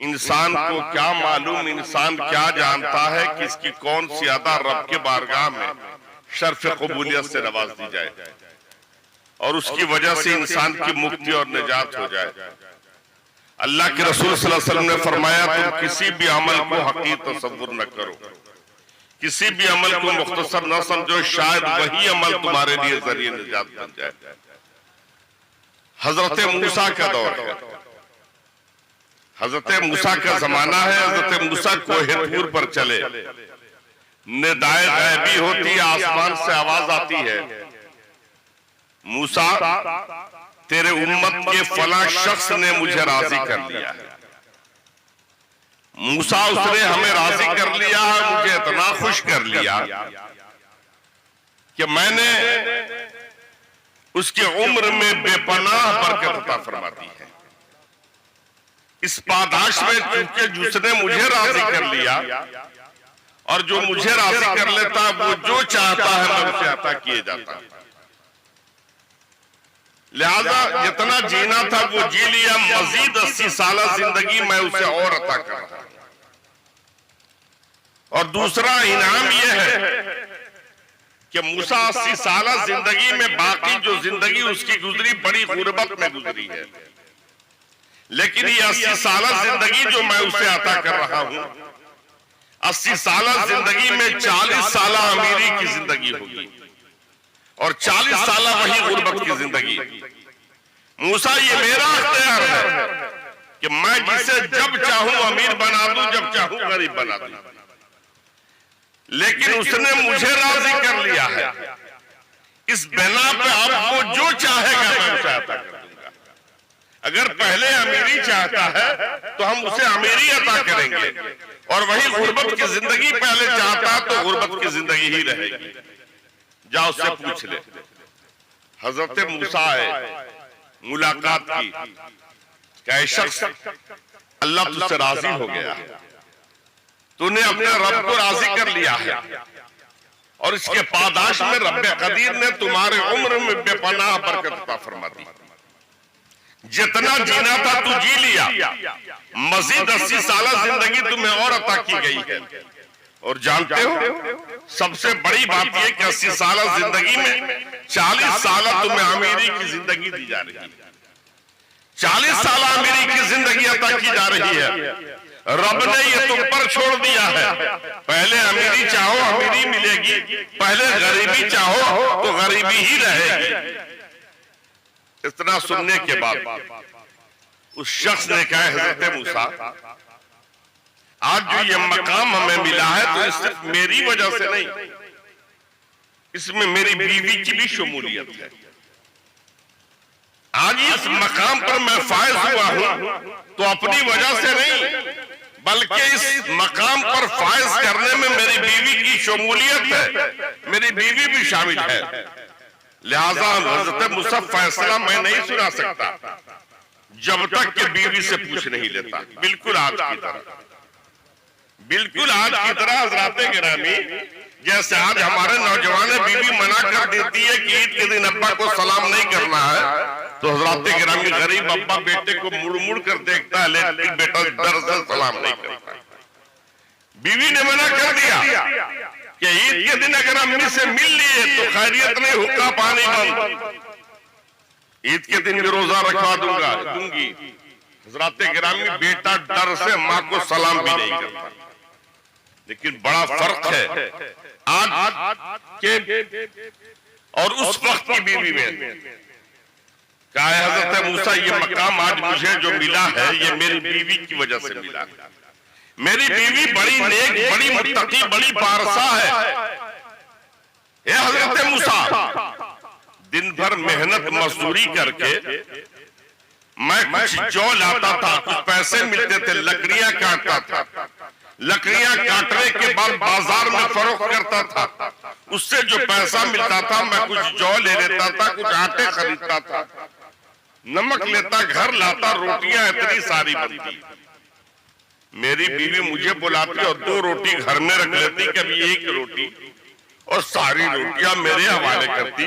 انسان کو کیا معلوم، انسان کیا جانتا ہے کہ اس کی کون سی ادا رب کے بارگاہ میں شرف قبولیت سے نواز دی جائے اور اس کی وجہ سے انسان کی مکتی اور نجات ہو جائے۔ اللہ کے رسول صلی اللہ علیہ وسلم نے فرمایا تم کسی بھی عمل کو حقیر تصور نہ کرو، کسی بھی عمل کو مختصر نہ سمجھو، شاید وہی عمل تمہارے لیے ذریعہ نجات بن جائے۔ حضرت موسیٰ کا دور ہے، حضرت موسیٰ کا زمانہ ہے۔ حضرت موسیٰ کوہ طور پر چلے، ندائے غیبی ہوتی ہے، آسمان سے آواز آتی ہے، موسیٰ تیرے امت کے فلاں شخص نے مجھے راضی کر لیا ہے۔ موسیٰ اس نے ہمیں راضی کر لیا ہے، مجھے اتنا خوش کر لیا کہ میں نے اس کے عمر میں بے پناہ برکت عطا فرما دی ہے۔ اس پاداش میں چونکہ جس نے مجھے راضی کر لیا اور جو مجھے راضی کر لیتا وہ جو چاہتا ہے میں اسے عطا کیے جاتا، لہذا جتنا جینا تھا وہ جی لیا، مزید 80 سالہ زندگی میں اسے اور عطا کر رہا ہوں۔ اور دوسرا انعام یہ ہے کہ موسیٰ 80 سالہ زندگی میں باقی جو زندگی اس کی گزری بڑی غربت میں گزری ہے، لیکن یہ 80 سالہ زندگی جو میں اسے عطا کر رہا ہوں، 80 سالہ زندگی میں 40 سالہ امیری کی زندگی ہوگی اور 40 سالہ وہی غربت کی زندگی۔ موسیٰ یہ میرا اختیار ہے کہ میں جسے جب چاہوں امیر بنا دوں، جب چاہوں غریب بنا دوں، لیکن اس نے مجھے راضی کر لیا ہے، اس بنا پہ اب وہ جو چاہے گا میں اسے عطا کر دوں گا۔ اگر پہلے امیری چاہتا ہے تو ہم اسے امیری عطا کریں گے، اور وہی غربت کی زندگی پہلے چاہتا تو غربت کی زندگی ہی رہے گی۔ جا اس سے پوچھ لے۔ حضرت موسیٰ آئے، ملاقات کی کہ اے شخص اللہ تجھ سے راضی ہو گیا، تو نے اپنے رب کو راضی کر لیا ہے، اور اس کے پاداش میں رب قدیر نے تمہارے عمر میں بے پناہ برکت عطا فرما دی۔ جتنا جینا تھا تو جی لیا، مزید 80 سالہ زندگی تمہیں اور عطا کی گئی ہے۔ اور جانتے ہو سب سے بڑی بات یہ کہ 80 سالہ زندگی میں 40 سالہ تمہیں امیری کی زندگی دی جا رہی ہے، 40 سالہ امیری کی زندگی عطا کی جا رہی ہے۔ رب نے یہ تم پر چھوڑ دیا ہے، پہلے امیری چاہو امیری ملے گی، پہلے غریبی چاہو تو غریبی ہی رہے گی۔ اتنا سننے کے بعد اس شخص نے کہا حضرت موسیٰ آج جو یہ مقام ہمیں ملا ہے تو اس صرف میری وجہ سے نہیں، اس میں میری بیوی کی بھی شمولیت ہے۔ آج اس مقام پر میں فائز ہوا ہوں تو اپنی وجہ سے نہیں، بلکہ اس مقام پر فائز کرنے میں میری بیوی کی شمولیت ہے، میری بیوی بھی شامل ہے۔ لہذا حضرت موسیٰ فیصلہ میں نہیں سنا سکتا جب تک کہ بیوی سے پوچھ نہیں لیتا۔ بالکل آج کی طرح، بالکل آج کی طرح حضرات گرامی، جیسے آج ہمارے نوجوان بیوی منع کر دیتی ہے کہ عید کے دن ابا کو سلام نہیں کرنا ہے، تو حضرات گرامی غریب ابا بیٹے کو مڑ مڑ کر دیکھتا ہے لیکن بیٹا ڈر سے سلام نہیں کرتا۔ بیوی نے منع کر دیا کہ عید کے دن اگر امی سے مل لیے تو خیریت نہیں، حقہ پانی بند، عید کے دن بھی روزہ رکھوا دوں گی۔ حضرات گرامی بیٹا ڈر سے ماں کو سلام بھی نہیں کرتا۔ لیکن بڑا فرق ہے آج کے اور اس وقت کی بیوی میں۔ کہا ہے حضرت موسیٰ یہ مقام آج مجھے جو ملا ہے یہ میری بیوی کی وجہ سے ملا ہے۔ میری بیوی بڑی نیک، بڑی متقی، بڑی پارسا ہے۔ اے حضرت موسیٰ دن بھر محنت مزدوری کر کے میں کچھ جو لاتا تھا، کچھ پیسے ملتے تھے، لکڑیاں کاٹتا تھا، لکڑیاں کاٹنے کے بعد بازار میں فروخت کرتا تھا، اس سے جو پیسہ ملتا تھا میں کچھ جو لے لیتا تھا، کچھ آٹے خریدتا تھا، نمک لیتا، گھر لاتا، روٹیاں اتنی ساری بنتی۔ میری بیوی مجھے بلاتی اور 2 روٹی گھر میں رکھ لیتی، کبھی 1 روٹی، اور ساری روٹیاں میرے حوالے کرتی۔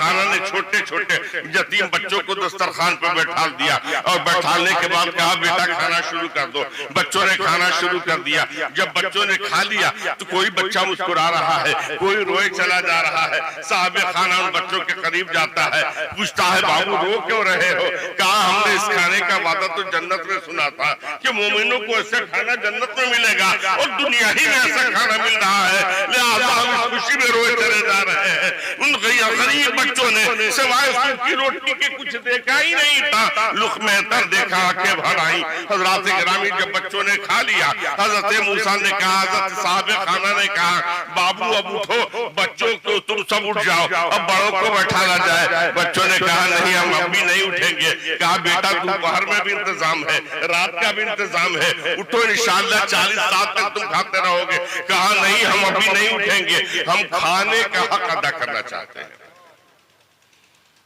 خانہ نے چھوٹے چھوٹے یتیم بچوں کو دسترخوان پر بیٹھا دیا اور بیٹھالنے کے بعد کہا بیٹا کھانا شروع کر دو. بچوں نے کھانا شروع کر دیا. جب بچوں نے کھا لیا تو کوئی بچہ مسکرا رہا ہے, کوئی روئے چلا جا رہا ہے. صاحب خانہ ان بچوں کے قریب جاتا ہے, پوچھتا ہے بابو رو کیوں رہے ہو؟ کہا ہم نے اس کھانے کا وعدہ تو جنت میں سنا تھا کہ مومنوں کو ایسا کھانا جنت میں ملے گا اور دنیا ہی میں ایسا کھانا مل رہا ہے, لہذا ہم اس خوشی میں روئے چلے جا رہے ہیں. ان غریب بچوں نے سوائے سوکھ کی روٹی کے کچھ دیکھا ہی نہیں تھا. لقمے تر دیکھا آنکھیں بھر آئیں. حضرات گرامی جب بچوں نے کھا لیا, حضرت موسیٰ نے کہا, حضرت صاحب خانہ نے کہا بابو اب اٹھو, بچوں کو تم سب اٹھ جاؤ, اب بڑوں کو بیٹھانا جائے. بچوں نے کہا نہیں ہم اب بھی نہیں اٹھیں گے. کہا بیٹا دوپہر میں بھی انتظام ہے, رات کا بھی انتظام ہے, اٹھو انشاءاللہ 40 سال تک تم کھاتے رہو گے. کہا نہیں ہم ابھی نہیں اٹھیں گے, ہم کھانے کا حق ادا کرنا چاہتے ہیں.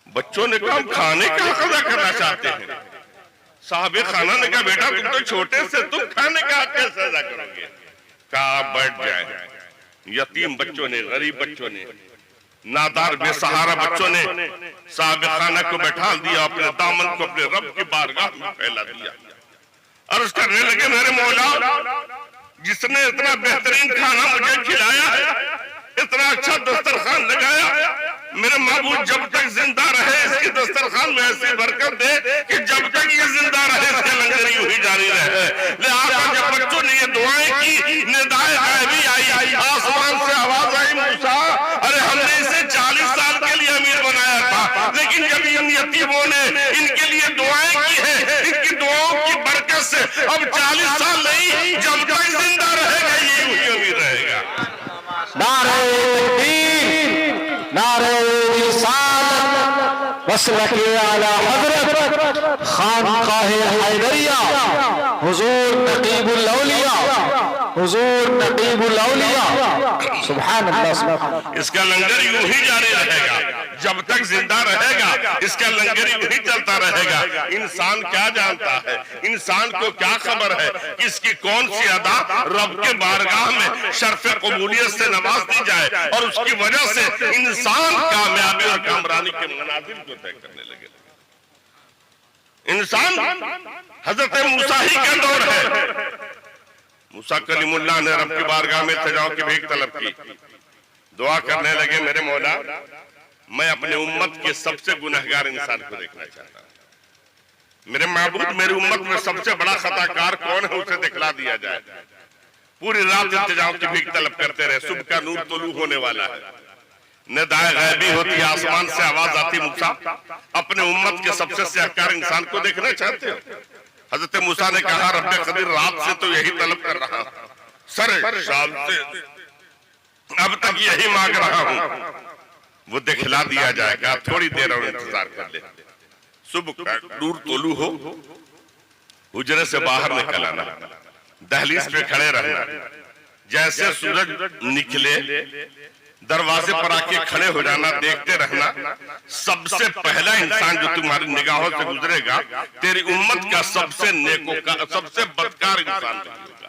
بچوں نے کہا ہم کھانے کا حق ادا کرنا چاہتے ہیں. صاحب خانہ نے کہا بیٹا تم تو چھوٹے سے, تم کھانے کا حق کیسے ادا کرو گے؟ کہا بیٹھ جائیں. یتیم بچوں نے, غریب بچوں نے, نادار بے سہارا بچوں نے صاحب خانہ کو بیٹھا دیا, اپنے دامن کو اپنے رب کی بارگاہ میں پھیلا دیا. عرض کرنے لگے میرے مولا جس نے اتنا بہترین کھانا مجھے کھلایا ہے, اتنا اچھا دسترخوان لگایا, میرے معبود جب تک زندہ رہے اس کی دسترخوان میں ایسی برکت دے کہ جب تک یہ زندہ رہے اس کے لنگر یوں ہی جاری رہے. لہذا جب بچوں نے یہ دعائیں کی, ندائے غیبی آئی, آسمان سے آواز آئی موسیٰ ارے ہم نے اسے 40 سال کے لیے امیر بنایا تھا, لیکن جب ان یتیموں نے ان کے لیے دعائیں کی ہیں, ان کی دعاؤں کی برکت سے اب 40 سال نہیں, جب تک زندہ رہے گا یہ یوں ہی امیر رہے گا. نعرہ تکبیر, نعرہ رسالت, مسلک اعلی حضرت خانقاہ حیدریہ, حضور نقیب الاولیاء, حضور نقیب الاولیاء. سبحان اللہ. اس کا لنگر یوں ہی جاری رہے گا جب تک زندہ رہے گا, اس کا لنگر یوں ہی چلتا رہے گا. انسان کیا جانتا ہے, انسان کو کیا خبر ہے کہ اس کی کون سی ادا رب کے بارگاہ میں شرف قبولیت سے نواز دی جائے اور اس کی وجہ سے انسان کامیابی اور کامرانی کے منازل کو طے کرنے لگے. انسان حضرت موسیٰ ہی کا دور ہے. موسیٰ کلیم اللہ نے رب کی بارگاہ میں التجا کی بھیک طلب کی, دعا کرنے لگے میرے مولا میں اپنے امت کے سب سے گنہگار انسان کو دیکھنا چاہتا ہوں. میرے معبود میری امت میں سب سے بڑا خطا کار کون ہے اسے دکھلا دیا جائے. پوری رات التجا کی بھیک طلب کرتے رہے. صبح کا نور طلوع ہونے والا ہے, ندائے غیبی ہوتی, آسمان سے آواز آتی موسیٰ اپنے امت کے سب سے سیاہکار انسان کو دیکھنا چاہتے ہو؟ حضرت موسیٰ نے کہا رب قدیر رات سے تو یہی طلب کر رہا ہوں, سر شام سے اب تک یہی مانگ رہا ہوں, وہ دکھلا دیا جائے گا, تھوڑی دیر اور انتظار کر لے. صبح کا نور طلوع ہو, حجرے سے باہر نکل آنا, دہلیز پہ کھڑے رہنا, جیسے سورج نکلے دروازے پر آ کے کھڑے ہو جانا, دیکھتے رہنا. سب سے پہلا انسان جو تمہاری نگاہوں سے گزرے گا تیری امت کا سب سے نیکوکار, سب سے بدکار انسان وہی ہوگا.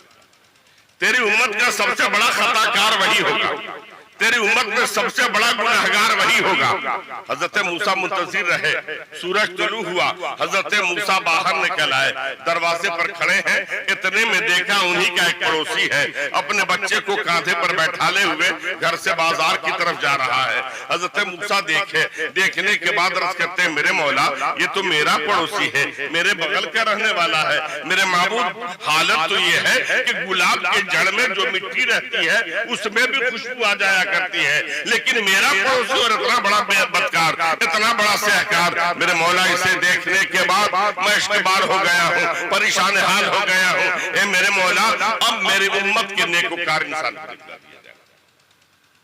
تیری امت کا سب سے بڑا خطا کار وہی ہوگا, تیری امت میں سب سے بڑا گناہگار وہی ہوگا. حضرت موسیٰ منتظر رہے, سورج طلوع ہوا, حضرت موسیٰ باہر نکل آئے, دروازے پر کھڑے ہیں. اتنے میں دیکھا انہی کا ایک پڑوسی ہے, اپنے بچے کو کاندھے پر بیٹھالے ہوئے گھر سے بازار کی طرف جا رہا ہے. حضرت موسیٰ دیکھے, دیکھنے کے بعد عرض کرتے ہیں میرے مولا یہ تو میرا پڑوسی ہے, میرے بغل کا رہنے والا ہے. میرے معبود حالت تو یہ ہے کہ گلاب کے جڑ میں جو مٹی رہتی ہے اس میں بھی خوشبو آ جایا کرتی ہے, لیکن میرا پڑوسی اور اتنا بڑا بدکار, اتنا بڑا سیاہکار. میرے مولا اسے دیکھنے کے بعد میں اشکبار ہو گیا ہوں, پریشان حال ہو گیا ہوں. اے میرے مولا اب میری امت کے نیکوکار انسان کو دکھلا دیا جائے.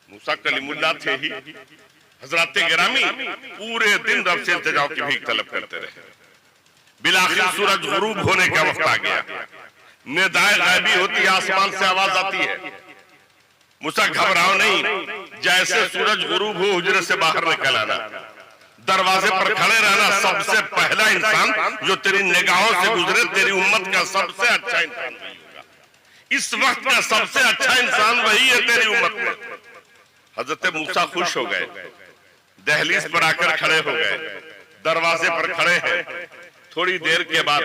موسیٰ کلیم اللہ تھے ہی. حضرات گرامی پورے دن رب سے التجا کی بھیک طلب کرتے رہے. بالآخر سورج غروب ہونے کا وقت آ گیا, ندائے غیبی ہوتی, آسمان سے آواز آتی ہے. موسیٰ گھبراؤ نہیں, جیسے سورج غروب ہو حجرے سے باہر نکل آنا, دروازے پر کھڑے رہنا. سب سے پہلا انسان جو تیری نگاہوں سے گزرے تیری امت کا سب سے اچھا انسان وہی ہوگا. اس وقت کا سب سے اچھا انسان وہی ہے تیری امت میں. حضرت موسیٰ خوش ہو گئے، دہلیز پر آ کر کھڑے ہو گئے، دروازے پر کھڑے ہیں۔ تھوڑی دیر کے بعد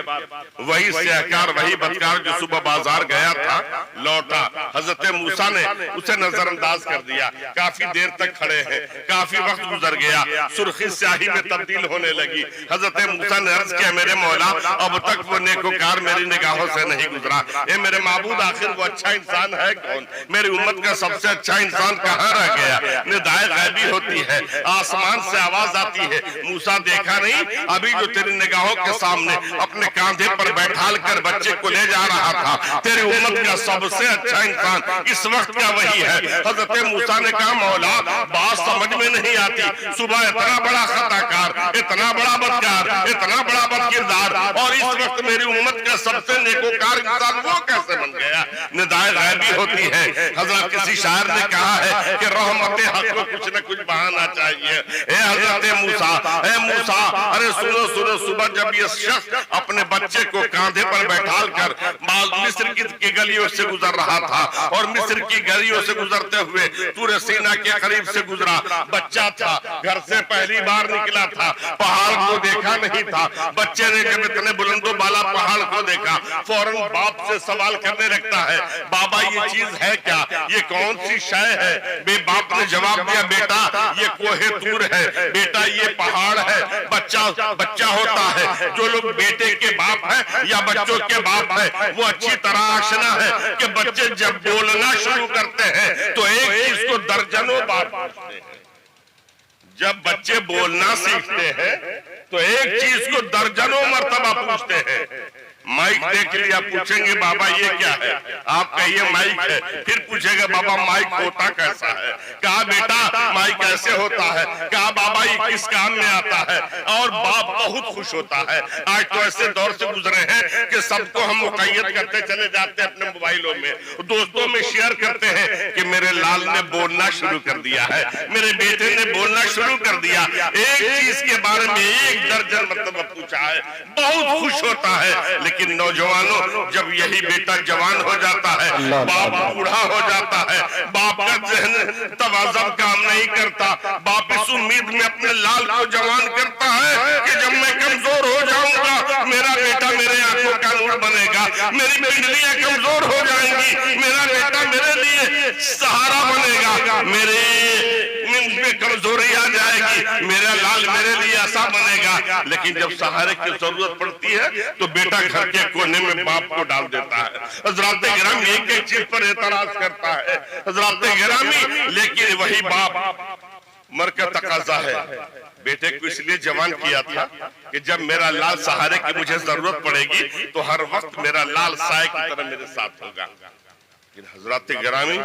وہی سیاہکار، وہی بدکار جو صبح بازار گیا تھا لوٹا۔ حضرت موسیٰ نے اسے نظر انداز کر دیا۔ کافی دیر تک کھڑے ہیں، کافی وقت گزر گیا، سرخی سیاہی میں تبدیل ہونے لگی۔ حضرت موسیٰ نے عرض کیا میرے مولا اب تک وہ نیکوکار میری نگاہوں سے نہیں گزرا، اے میرے معبود آخر وہ اچھا انسان ہے کون؟ میری امت کا سب سے اچھا انسان کہاں رہ گیا؟ ندائے غیبی ہوتی ہے، آسمان سے آواز آتی ہے، موسیٰ دیکھا نہیں ابھی جو تیری نگاہوں کے سامنے اپنے کاندھے پر بیٹھال کر بچے کو لے جا رہا تھا، تیری امت کا سب سے اچھا انسان اس وقت کا وہی ہے۔ حضرت موسیٰ نے کہا مولا بات سمجھ میں نہیں آتی، صبح اتنا بڑا خطا کار، اتنا بڑا بدکار، اتنا بڑا بدکردار، اور اس وقت میری امت کا سب سے نیکوکار انسان وہ کیسے بن گیا؟ ندائے غیبی ہوتی ہے۔ حضرت کسی شاعر نے کہا ہے کہ رحمت حق کو کچھ نہ کچھ بہانا چاہیے۔ اے حضرت موسیٰ، اے موسیٰ، ارے سنو سنو، صبح جب یہ شخص اپنے بچے کو کاندھے پر بیٹھال کر مصر کی گلیوں سے گزر رہا تھا، اور مصر کی گلیوں سے گزرتے ہوئے طور سینا کے قریب سے گزرا، بچہ تھا، گھر سے پہلی بار نکلا تھا، پہاڑ کو دیکھا نہیں تھا۔ بچے نے جب اتنے بلند و بالا پہاڑ کو دیکھا فوراً باپ سے سوال کرنے لگتا ہے بابا یہ چیز ہے کیا؟ یہ کون سی شے ہے؟ بے باپ نے جواب دیا بیٹا یہ کوہ طور ہے، بیٹا یہ پہاڑ ہے۔ بچہ ہوتا ہے، جو لوگ بیٹے کے باپ ہیں یا بچوں کے باپ ہیں وہ اچھی طرح آشنا ہے کہ بچے جب بولنا شروع کرتے ہیں تو ایک چیز کو درجنوں بار پوچھتے ہیں۔ جب بچے بولنا سیکھتے ہیں تو ایک چیز کو درجنوں مرتبہ پوچھتے ہیں۔ مائک دیکھ لیا، پوچھیں گے بابا یہ کیا ہے؟ آپ کہیے مائک ہے، پھر پوچھیں گے بابا مائک ہوتا کیسا ہے؟ کہا بیٹا مائک کیسے ہوتا ہے؟ کہا بابا یہ کس کام میں آتا ہے؟ اور باپ بہت خوش ہوتا ہے۔ آج تو ایسے دور سے گزرے ہیں کہ سب کو ہم مقید کرتے چلے جاتے ہیں اپنے موبائلوں میں، دوستوں میں شیئر کرتے ہیں کہ میرے لال نے بولنا شروع کر دیا ہے، میرے بیٹے نے بولنا شروع کر دیا۔ ایک چیز کے بارے میں ایک درجن مرتبہ پوچھا ہے، بہت خوش ہوتا ہے۔ لیکن نوجوانوں جب یہی بیٹا جوان ہو جاتا ہے، باپ بوڑھا ہو جاتا ہے، باپ کا ذہن توازن کام نہیں کرتا، باپ اس امید میں اپنے لال کو جوان کرتا ہے کہ جب میں کمزور ہو جاؤں گا میرا بیٹا میرے آنکھوں کا نور بنے گا، میری پنڈلیاں کمزور ہو جائیں گی، میرا بیٹا میرے لیے سہارا بنے گا، میرے میں کمزوری آ جائے گی، میرا لال میرے لیے ایسا بنے گا۔ لیکن جب سہارے کی ضرورت پڑتی ہے تو بیٹا گھر کے کونے میں باپ کو ڈال دیتا ہے۔ حضرات گرامی ایک ایک چیز پر اعتراض کرتا ہے حضرات گرامی، لیکن وہی باپ مر کا تقاضا ہے۔ بیٹے کو اس لیے جوان کیا تھا کہ جب میرا لال سہارے کی مجھے ضرورت پڑے گی تو ہر وقت میرا لال سائے کی طرح میرے ساتھ ہوگا۔ لیکن حضرات گرامی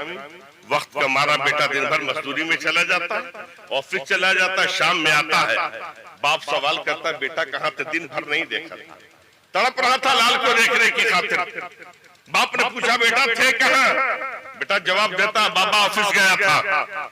وقت کا مارا بیٹا دن بھر مزدوری میں چلا جاتا ہے، آفس چلا جاتا ہے، شام میں آتا ہے، باپ سوال کرتا ہے بیٹا کہاں تھے؟ دن بھر نہیں دیکھا تھا، تڑپ رہا تھا لال کو دیکھنے کی خاطر۔ باپ نے پوچھا بیٹا تھے کہاں؟ بیٹا جواب دیتا بابا آفس گیا تھا۔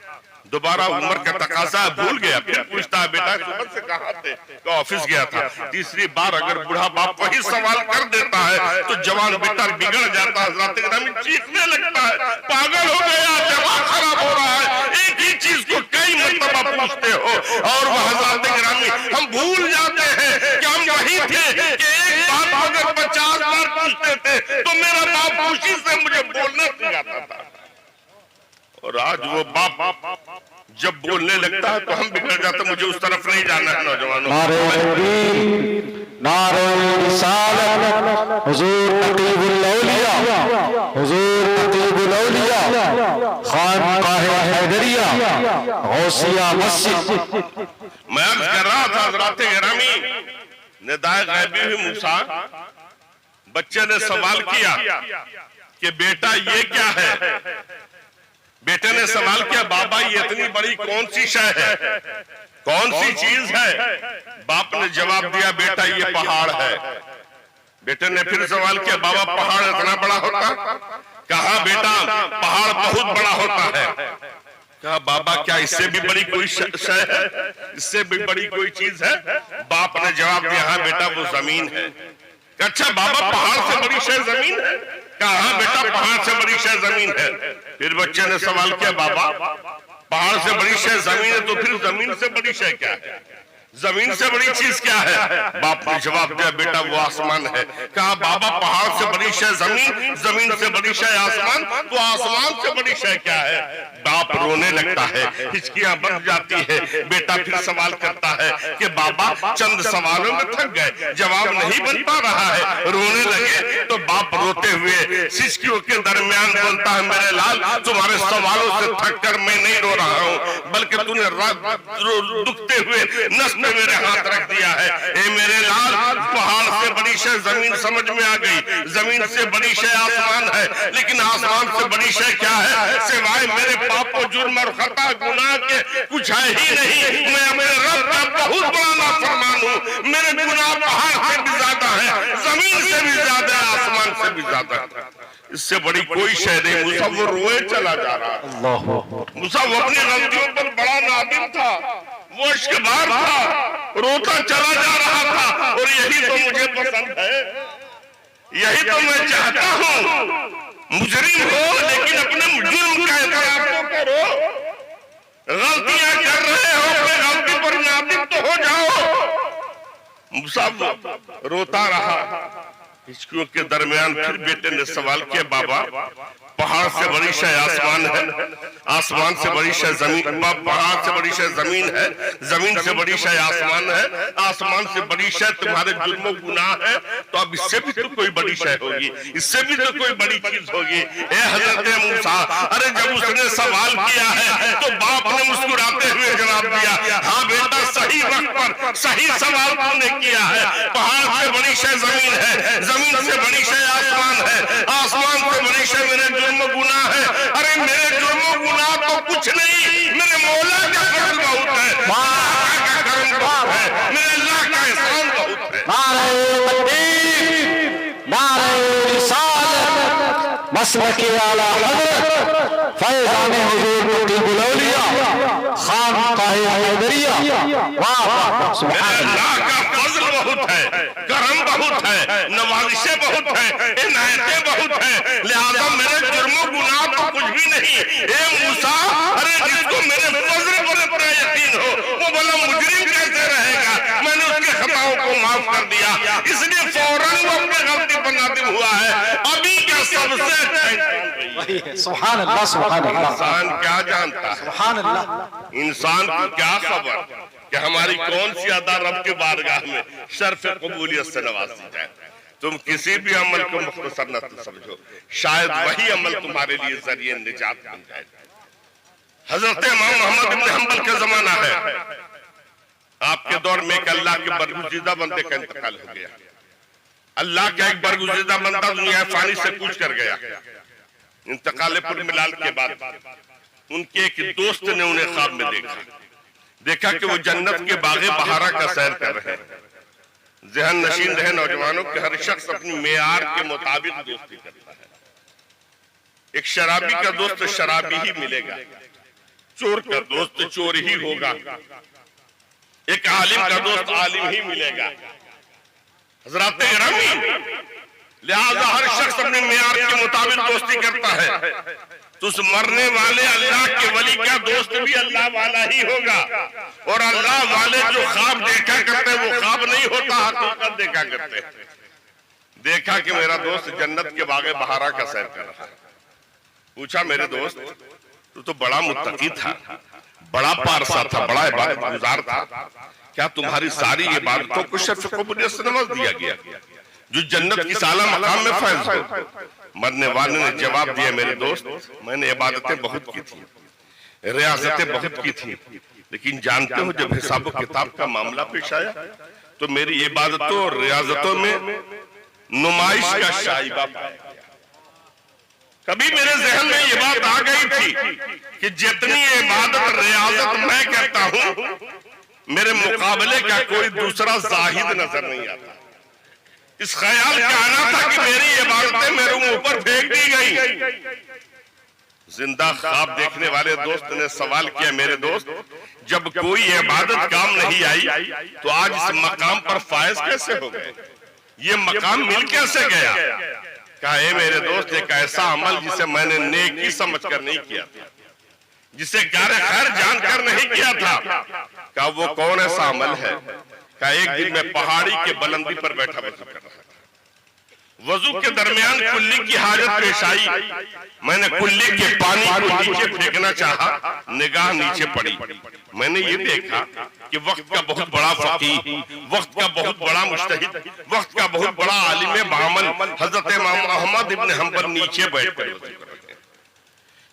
دوبارہ عمر کا تقاضا ہے، بھول گیا، پھر پوچھتا ہے بیٹا صبح سے کہاں تھے؟ کہ آفس گیا تھا۔ تیسری بار اگر بوڑھا باپ وہی سوال کر دیتا ہے تو جوان بیٹا بگڑ جاتا ہے، حضرات گرامی چیخنے لگتا ہے پاگل ہو گیا، دماغ خراب ہو رہا ہے، ایک ہی چیز کو کئی مرتبہ پوچھتے ہو۔ اور وہ حضرات گرامی ہم بھول جاتے ہیں کہ ہم وہی تھے کہ ایک بات اگر 50 بار پوچھتے تھے تو میرا باپ خوشی سے مجھے بولنا سکھاتا تھا۔ اور آج وہ باپ جب بولنے لگتا ہے تو ہم بگڑ جاتے ہیں، مجھے اس طرف نہیں جانا ہے نوجوانوں۔ نعرہ تکبیر، نعرہ رسالت، حضور نقیب الاولیاء، حضور نقیب الاولیاء، خانقاہ حیدریہ، غوثیہ مسجد۔ میں عرض کر رہا تھا حضرات گرامی ندائے غیبی ہوئی موسیٰ، بچے نے سوال کیا کہ بیٹا یہ کیا ہے؟ بیٹے نے سوال کیا بابا یہ اتنی بڑی کون سی شے ہے، کون سی چیز ہے؟ باپ نے جواب دیا بیٹا یہ پہاڑ ہے۔ بیٹے نے پھر سوال کیا بابا پہاڑ اتنا بڑا ہوتا؟ کہا بیٹا پہاڑ بہت بڑا ہوتا ہے۔ کہا بابا کیا اس سے بھی بڑی کوئی شے ہے، اس سے بھی بڑی کوئی چیز ہے؟ باپ نے جواب دیا ہاں بیٹا وہ زمین ہے۔ اچھا بابا پہاڑ سے بڑی شے زمین ہے؟ کہا ہاں بیٹا پہاڑ سے بڑی شے زمین ہے۔ پھر بچے نے سوال کیا بابا پہاڑ سے بڑی شے زمین ہے تو پھر زمین سے بڑی شے کیا ہے؟ زمین سے بڑی چیز کیا ہے؟ باپ نے جواب دیا بیٹا وہ آسمان ہے۔ کہا بابا پہاڑ سے بڑی شے زمین، زمین سے بڑی شے آسمان، تو آسمان سے بڑی شے کیا ہے؟ باپ رونے لگتا ہے، ہچکیاں بن جاتی ہے۔ بیٹا پھر سوال کرتا ہے کہ بابا چند سوالوں میں تھک گئے، جواب نہیں بن پا رہا ہے، رونے لگے تو باپ روتے ہوئے سچکیوں کے درمیان بولتا ہے میرے لال تمہارے سوالوں سے تھک کر میں نہیں رو رہا ہوں، بلکہ تو نے دکھتے ہوئے نس میں میرے ہاتھ رکھ دیا ہے۔ اے میرے لال پہاڑ سے بڑی شے زمین سمجھ میں آ گئی، زمین سے بڑی شے آسمان ہے، لیکن آسمان سے بڑی شے کیا ہے؟ سوائے میرے پاپ و جرم اور خطا گناہ کے کچھ ہے ہی نہیں۔ میں اپنے رب کا بہت بڑا نافرمان ہوں، میرے گناہ پہاڑ سے بھی زیادہ ہے، زمین سے بھی زیادہ ہے، آسمان سے بھی زیادہ ہے۔ اس سے بڑی کوئی شے نہیں۔ موسیٰ وہ روئے چلا جا رہا ہے، موسیٰ وہ اپنی غلطیوں پر بڑا نادم تھا، وہ اشکبار تھا، روتا چلا جا رہا تھا۔ اور یہی تو مجھے پسند ہے، یہی تو میں چاہتا ہوں، مجرم ہو لیکن اپنے جرم کا اعتراف تو کرو، غلطیاں کر رہے ہو اپنے غلطی پر نادم تو ہو جاؤ۔ موسیٰ روتا رہا، ہچکیوں کے درمیان پھر بیٹے نے سوال کیا بابا پہاڑ سے بڑی شے آسمان ہے، آسمان سے بڑی شے زمین، پہاڑ سے بڑی شے زمین ہے، زمین سے بڑی شے آسمان ہے، آسمان سے بڑی شے تمہارے جرم و گناہ ہے، تو اب اس سے بھی تو کوئی بڑی شے ہوگی، اس سے بھی تو کوئی بڑی چیز ہوگی۔ اے حضرت موسیٰ، ارے جب اس نے سوال کیا ہے تو باپ نے مسکراتے ہوئے جواب دیا ہاں بیٹا صحیح وقت پر صحیح سوال تم نے کیا ہے۔ پہاڑ سے بڑی شے زمین ہے، زمین سے بڑی شے آسمان ہے، آسمان سے بڑی شے میرے جرم و گناہ ہے۔ ارے میرے جرم و گناہ تو کچھ نہیں، میرے مولا کا فضل بہت ہے، اللہ کا کرم بہت ہے، میرے اللہ کا احسان بہت ہے۔ نعرہ تکبیر، نعرہ رسالت، مسلک اعلیٰ حضرت فیضان حضور نقیب الاولیاء خانقاہ حیدریہ۔ واہ سبحان اللہ کا فضل بہت ہے، کرم بہت ہے، نوازشیں بہت ہیں، عنایتیں بہت ہیں، لہذا میرے جرم و گناہ تو کچھ بھی نہیں۔ اے موسیٰ، ارے جس کو میرے فضل پر اتنا یقین ہو وہ بھلا مجرم کیسے رہے گا؟ میں نے اس کے خطاؤں کو معاف کر دیا، اس لیے فوراً وہ اپنے غلطی پر نادم ہوا ہے۔ ابھی کا سب سے اچھا انسان، سبحان اللہ سبحان اللہ انسان کیا جانتا ہے، سبحان اللہ۔ انسان کو کیا خبر کہ ہماری کون سی ادا رب کے بارگاہ میں شرف قبولیت سے نوازی جائے۔ تم کسی بھی عمل کو مختصر نہ سمجھو، شاید وہی عمل تمہارے لیے ذریعہ نجات بن جائے۔ حضرت امام محمد بن حنبل کا زمانہ ہے، آپ کے دور میں ایک اللہ کے برگزیدہ بندے کا انتقال ہو گیا۔ اللہ کا ایک برگزیدہ بندہ دنیا فانی سے کوچ کر گیا۔ انتقال پر ملال کے بعد ان کے ایک دوست نے انہیں خواب میں دیکھا کہ وہ جنت کے باغ بہارا کا سیر کر رہے ہیں۔ ذہن نشین رہے نوجوانوں کہ ہر شخص اپنی معیار کے مطابق دوستی کرتا ہے۔ ایک شرابی کا دوست شرابی ہی ملے گا، چور کا دوست چور ہی ہوگا، ایک عالم کا دوست عالم ہی ملے گا۔ حضرات گرامی، لہذا ہر شخص اپنے معیار کے مطابق دوستی کرتا ہے، تو اس مرنے والے اللہ کے ولی کا دوست بھی اللہ والا ہی ہوگا، اور اللہ والے جو خواب دیکھا کرتے ہیں وہ خواب نہیں ہوتا، حقیقت دیکھا کرتے ہیں۔ دیکھا کہ میرا دوست جنت کے باغ بہارا کا سیر کر رہا ہے۔ پوچھا میرے دوست تو بڑا متقی تھا، بڑا پارسا تھا، بڑا عبادت گزار تھا، کیا تمہاری ساری عبادتوں کو شرف قبولیت سے نواز دیا گیا جو جنت کی اعلیٰ مقام میں فائز ہو؟ مرنے والے نے جواب دیا میرے دوست میں نے عبادتیں بہت کی تھی، ریاضتیں بہت کی تھی، لیکن جانتے ہو جب حساب و کتاب کا معاملہ پیش آیا تو میری عبادتوں اور ریاضتوں میں نمائش کا شائبہ پایا گیا۔ کبھی میرے ذہن میں یہ بات آ گئی تھی کہ جتنی عبادت ریاضت میں کرتا ہوں میرے مقابلے کا کوئی دوسرا زاہد نظر نہیں آتا۔ اس خیال کا آنا تھا کہ میری عبادتیں میرے اوپر پھینک دی گئی۔ زندہ خواب دیکھنے والے دوست نے سوال کیا میرے دوست جب کوئی عبادت کام نہیں آئی تو آج اس مقام پر فائز کیسے ہو گئے؟ یہ مقام مل کیسے گیا؟ کہا اے میرے دوست ایک ایسا عمل جسے میں نے نیکی سمجھ کر نہیں کیا تھا، جسے کار خیر جان کر نہیں کیا تھا. کہا وہ کون ایسا عمل ہے؟ کہا ایک دن میں پہاڑی کے بلندی پر بیٹھا وضو کر رہا تھا. وضو کے درمیان کلی کی حاجت پیش آئی. میں نے کلی کے پانی کو نیچے پھینکنا چاہا, نگاہ نیچے پڑی. میں نے یہ دیکھا کہ وقت کا بہت بڑا فقیہ, وقت کا بہت بڑا مجتہد, وقت کا بہت بڑا عالم بعمل حضرت امام احمد ابن حنبل نیچے بیٹھ کر وضو کر رہے ہیں.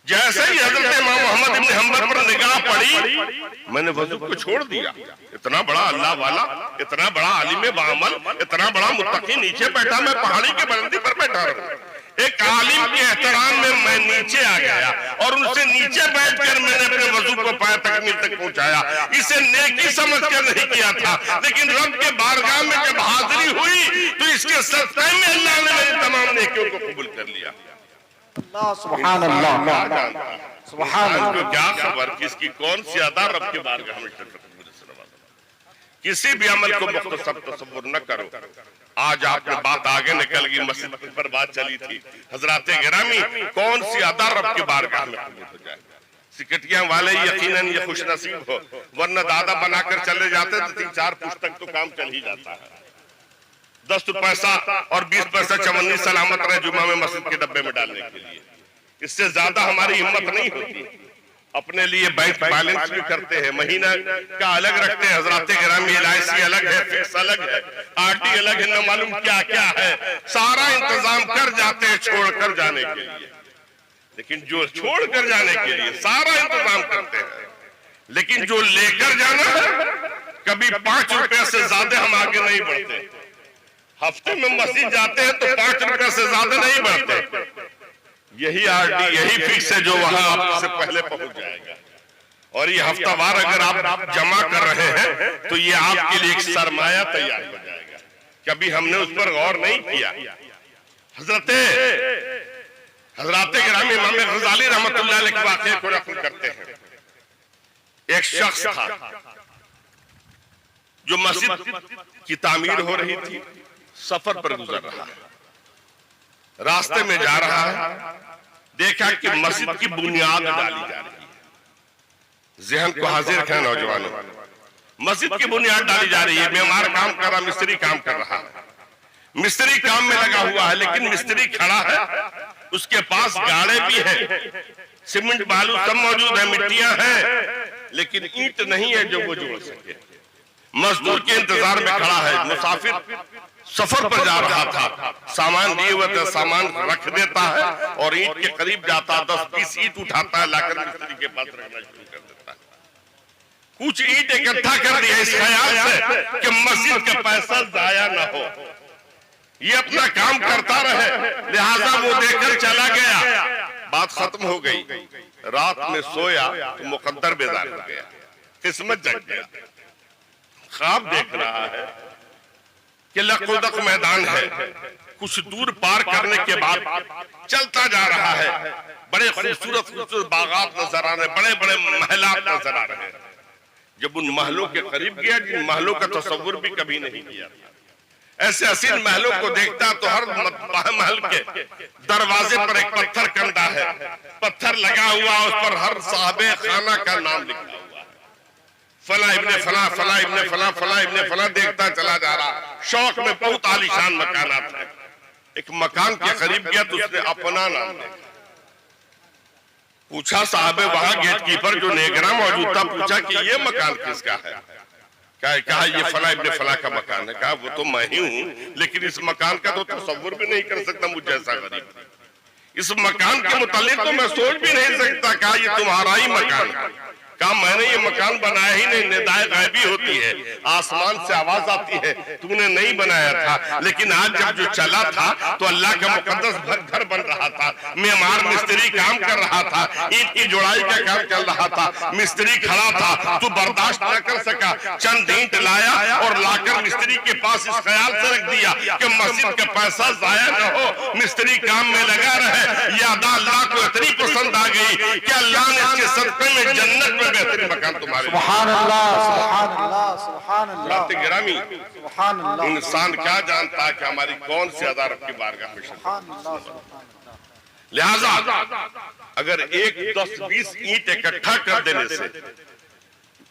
جیسے ہی حضرت امام محمد ابن حنبل پر نگاہ پڑی, میں نے وضو کو چھوڑ دیا. اتنا بڑا اللہ والا, اتنا بڑا عالم بعمل, اتنا بڑا متقی نیچے بیٹھا, میں پہاڑی کے بلندی پر بیٹھا رہا. ایک عالم کے احترام میں نیچے آ گیا اور ان سے نیچے بیٹھ کر میں نے اپنے وضو کو پائے تکمیل تک پہنچایا. اسے نیکی سمجھ کر نہیں کیا تھا, لیکن رب کے بارگاہ میں جب حاضری ہوئی تو اس کے صدقے میں اللہ نے میری تمام نیکیوں کو قبول کر لیا. سبحان اللہ, سبحان آج اللہ. کو کیا خبر کہ اس کی کون سی ادا رب کے بارگاہ میں شرکت. کسی بھی عمل کو مختصر تصور نہ کرو. آج آپ نے بات آگے نکل گئی, مسجد پر بات چلی تھی. حضرات گرامی, کون سی ادا رب کے بارگاہ میں قبول ہو جائے. سکٹیاں والے یقیناً یہ خوش نصیب ہو, ورنہ دادا بنا کر چلے جاتے تو 3-4 پوچھ تک تو کام چل ہی جاتا ہے. 10 پیسہ اور 20 پیسہ چمنی سلامت رہے جمعہ میں مسجد کے ڈبے میں ڈالنے کے لیے. اس سے زیادہ ہماری ہمت نہیں ہوتی. اپنے لیے بینک بیلنس بھی کرتے ہیں, مہینہ کا الگ رکھتے ہیں. حضرات گرامی, LIC الگ ہے, فکس الگ ہے, RD الگ ہے, نہ معلوم کیا کیا ہے. سارا انتظام کر جاتے ہیں چھوڑ کر جانے کے لیے. لیکن جو چھوڑ کر جانے کے لیے سارا انتظام کرتے ہیں, لیکن جو لے کر جانا ہے, کبھی 5 روپے سے زیادہ ہم آگے نہیں بڑھتے. ہفتے میں مسجد جاتے ہیں تو 5 روپے سے زیادہ نہیں بڑھتے. یہی RD, یہی فکس ہے جو وہاں آپ سے پہلے پہنچ جائے گا. اور یہ ہفتہ وار اگر آپ جمع کر رہے ہیں تو یہ آپ کے لیے ایک سرمایہ تیار ہو جائے گا. کبھی ہم نے اس پر غور نہیں کیا. حضرات گرامی, امام غزالی رحمت اللہ علیہ کے واقعے کو نقل کرتے ہیں. ایک شخص تھا جو مسجد کی تعمیر ہو رہی تھی, سفر پر گزر رہا ہے. راستے میں جا رہا ہے, دیکھا کہ مسجد کی بنیاد ڈالی جا رہی ہے. ذہن کو حاضر رکھنا نوجوانوں, مسجد کی بنیاد ڈالی جا رہی ہے. معمار کام کر رہا, مستری کام کر رہا ہے. مستری کام میں لگا ہوا ہے, لیکن مستری کھڑا ہے, اس کے پاس گاڑے بھی ہیں, سیمنٹ بالو سب موجود ہے, مٹیاں ہیں, لیکن اینٹ نہیں ہے جو وہ جوڑ سکے. مزدور کے انتظار میں کھڑا ہے. مسافر سفر پر جا رہا تھا, سامان دیے ہوئے تھے, سامان رکھ دیتا ہے اور اینٹ کے قریب جاتا, 10-20 اینٹ اٹھاتا ہے, لا کر مستری کے پاس رکھنا شروع کر دیتا ہے. کچھ اینٹ اکٹھا کر دیا اس خیال سے کہ مسجد کا پیسہ ضائع نہ ہو, یہ اپنا کام کرتا رہے, لہذا وہ دے کر چلا گیا. بات ختم ہو گئی. رات میں سویا تو مقدر بیدار ہو گیا, قسمت جگ گیا. خواب دیکھ رہا ہے کہ لقودق میدان ہے, کچھ دور پار کرنے کے بعد چلتا جا رہا ہے. بڑے خوبصورت باغات نظر آ رہے ہیں, بڑے بڑے محلات نظر آ رہے ہیں. جب ان محلوں کے قریب گیا, جن محلوں کا تصور بھی کبھی نہیں کیا, ایسے حسین محلوں کو دیکھتا تو ہر محل کے دروازے پر ایک پتھر کنڈا ہے, پتھر لگا ہوا, اس پر ہر صاحب خانہ کا نام لکھا ہوا, فلاں ابن فلاں, فلاں ابن فلاں, فلاں ابن فلاں. دیکھتا چلا جا رہا, شوق میں بہت عالیشان مکانات ہیں. ایک مکان کے قریب گیا تو اس نے اپنا نام دیکھا. پوچھا صاحب وہاں گیٹ کیپر جو نیگرا موجود تھا, پوچھا کہ یہ مکان کس کا ہے؟ کہا یہ فلاں ابن فلاں کا مکان ہے. کہا وہ تو میں ہی ہوں, لیکن اس مکان کا تو تصور بھی نہیں کر سکتا مجھ جیسا غریب. اس مکان کے متعلق تو میں سوچ بھی نہیں سکتا. کہا یہ تمہارا ہی مکان ہے. کہا میں نے یہ مکان بنایا ہی نہیں, ندائے غیبی ہوتی ہے, آسمان سے آواز آتی ہے, تو نے نہیں بنایا تھا. لیکن آج جب جو چلا تھا تو اللہ کا مقدس گھر بن رہا تھا, معمار مستری کام کر رہا تھا, اینٹ کی جوڑائی کا کام چل رہا تھا, مستری کھڑا تھا, تو برداشت نہ کر سکا, چند اینٹ لایا اور لا کر مستری کے پاس اس خیال سے رکھ دیا کہ مسجد کا پیسہ ضائع نہ ہو, مستری کام میں لگا رہے. یہ ادا اللہ کو اتنی پسند آ گئی کہ اللہ نے اس کے صدقے میں جنت میں بہترین مکان تمہارے. سبحان اللہ, سبحان اللہ, سبحان اللہ. گرامی, سبحان اللہ. انسان کیا جانتا ہے کہ ہماری کون سی ادا رب کی بارگاہ میں شرکت. لہذا اگر 1 10 20 اینٹ اکٹھا کر دینے سے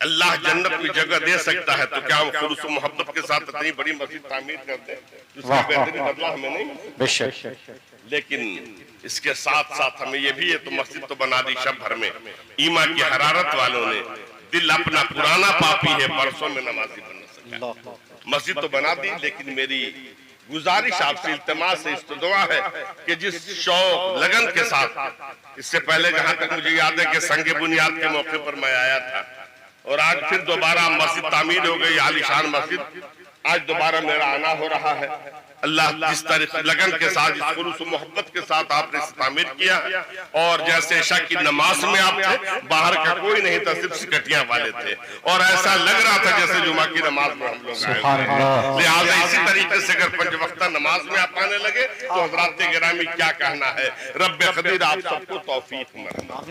اللہ جنت میں جگہ دے سکتا ہے تو کیا ہم خلوص و محبت کے ساتھ اتنی بڑی مسجد تعمیر کر دیں اس کا بہترین بدلہ ہمیں نہیں؟ بے شک. لیکن اس کے ساتھ ساتھ ہمیں یہ بھی ہے تو مسجد تو بنا دی شب بھر میں ایمان کی حرارت والوں نے دل اپنا پرانا پاپی ہے برسوں میں نمازی بن سکا. مسجد تو بنا دی لیکن میری گزارش آپ سے التماس سے استدعا ہے کہ جس شوق لگن کے ساتھ اس سے پہلے جہاں تک مجھے یاد ہے کہ سنگ بنیاد کے موقع پر میں آیا تھا اور آج پھر دوبارہ مسجد تعمیر ہو گئی عالی شان مسجد آج دوبارہ میرا آنا ہو رہا ہے. اللہ جس طرح لگن کے ساتھ جس خلوص و محبت کے ساتھ آپ نے تعمیر کیا اور جیسے عشاء کی نماز میں آپ تھے باہر کا کوئی نہیں تھا صرف سکٹیاں والے تھے اور ایسا لگ رہا تھا جیسے جمعہ کی نماز میں ہم لوگ آئے ہوئے. لہٰذا اسی طریقے سے اگر 5 وقتہ نماز میں آپ آنے لگے تو حضرات گرامی کیا کہنا ہے. رب قدیر آپ سب کو توفیق مرحبا.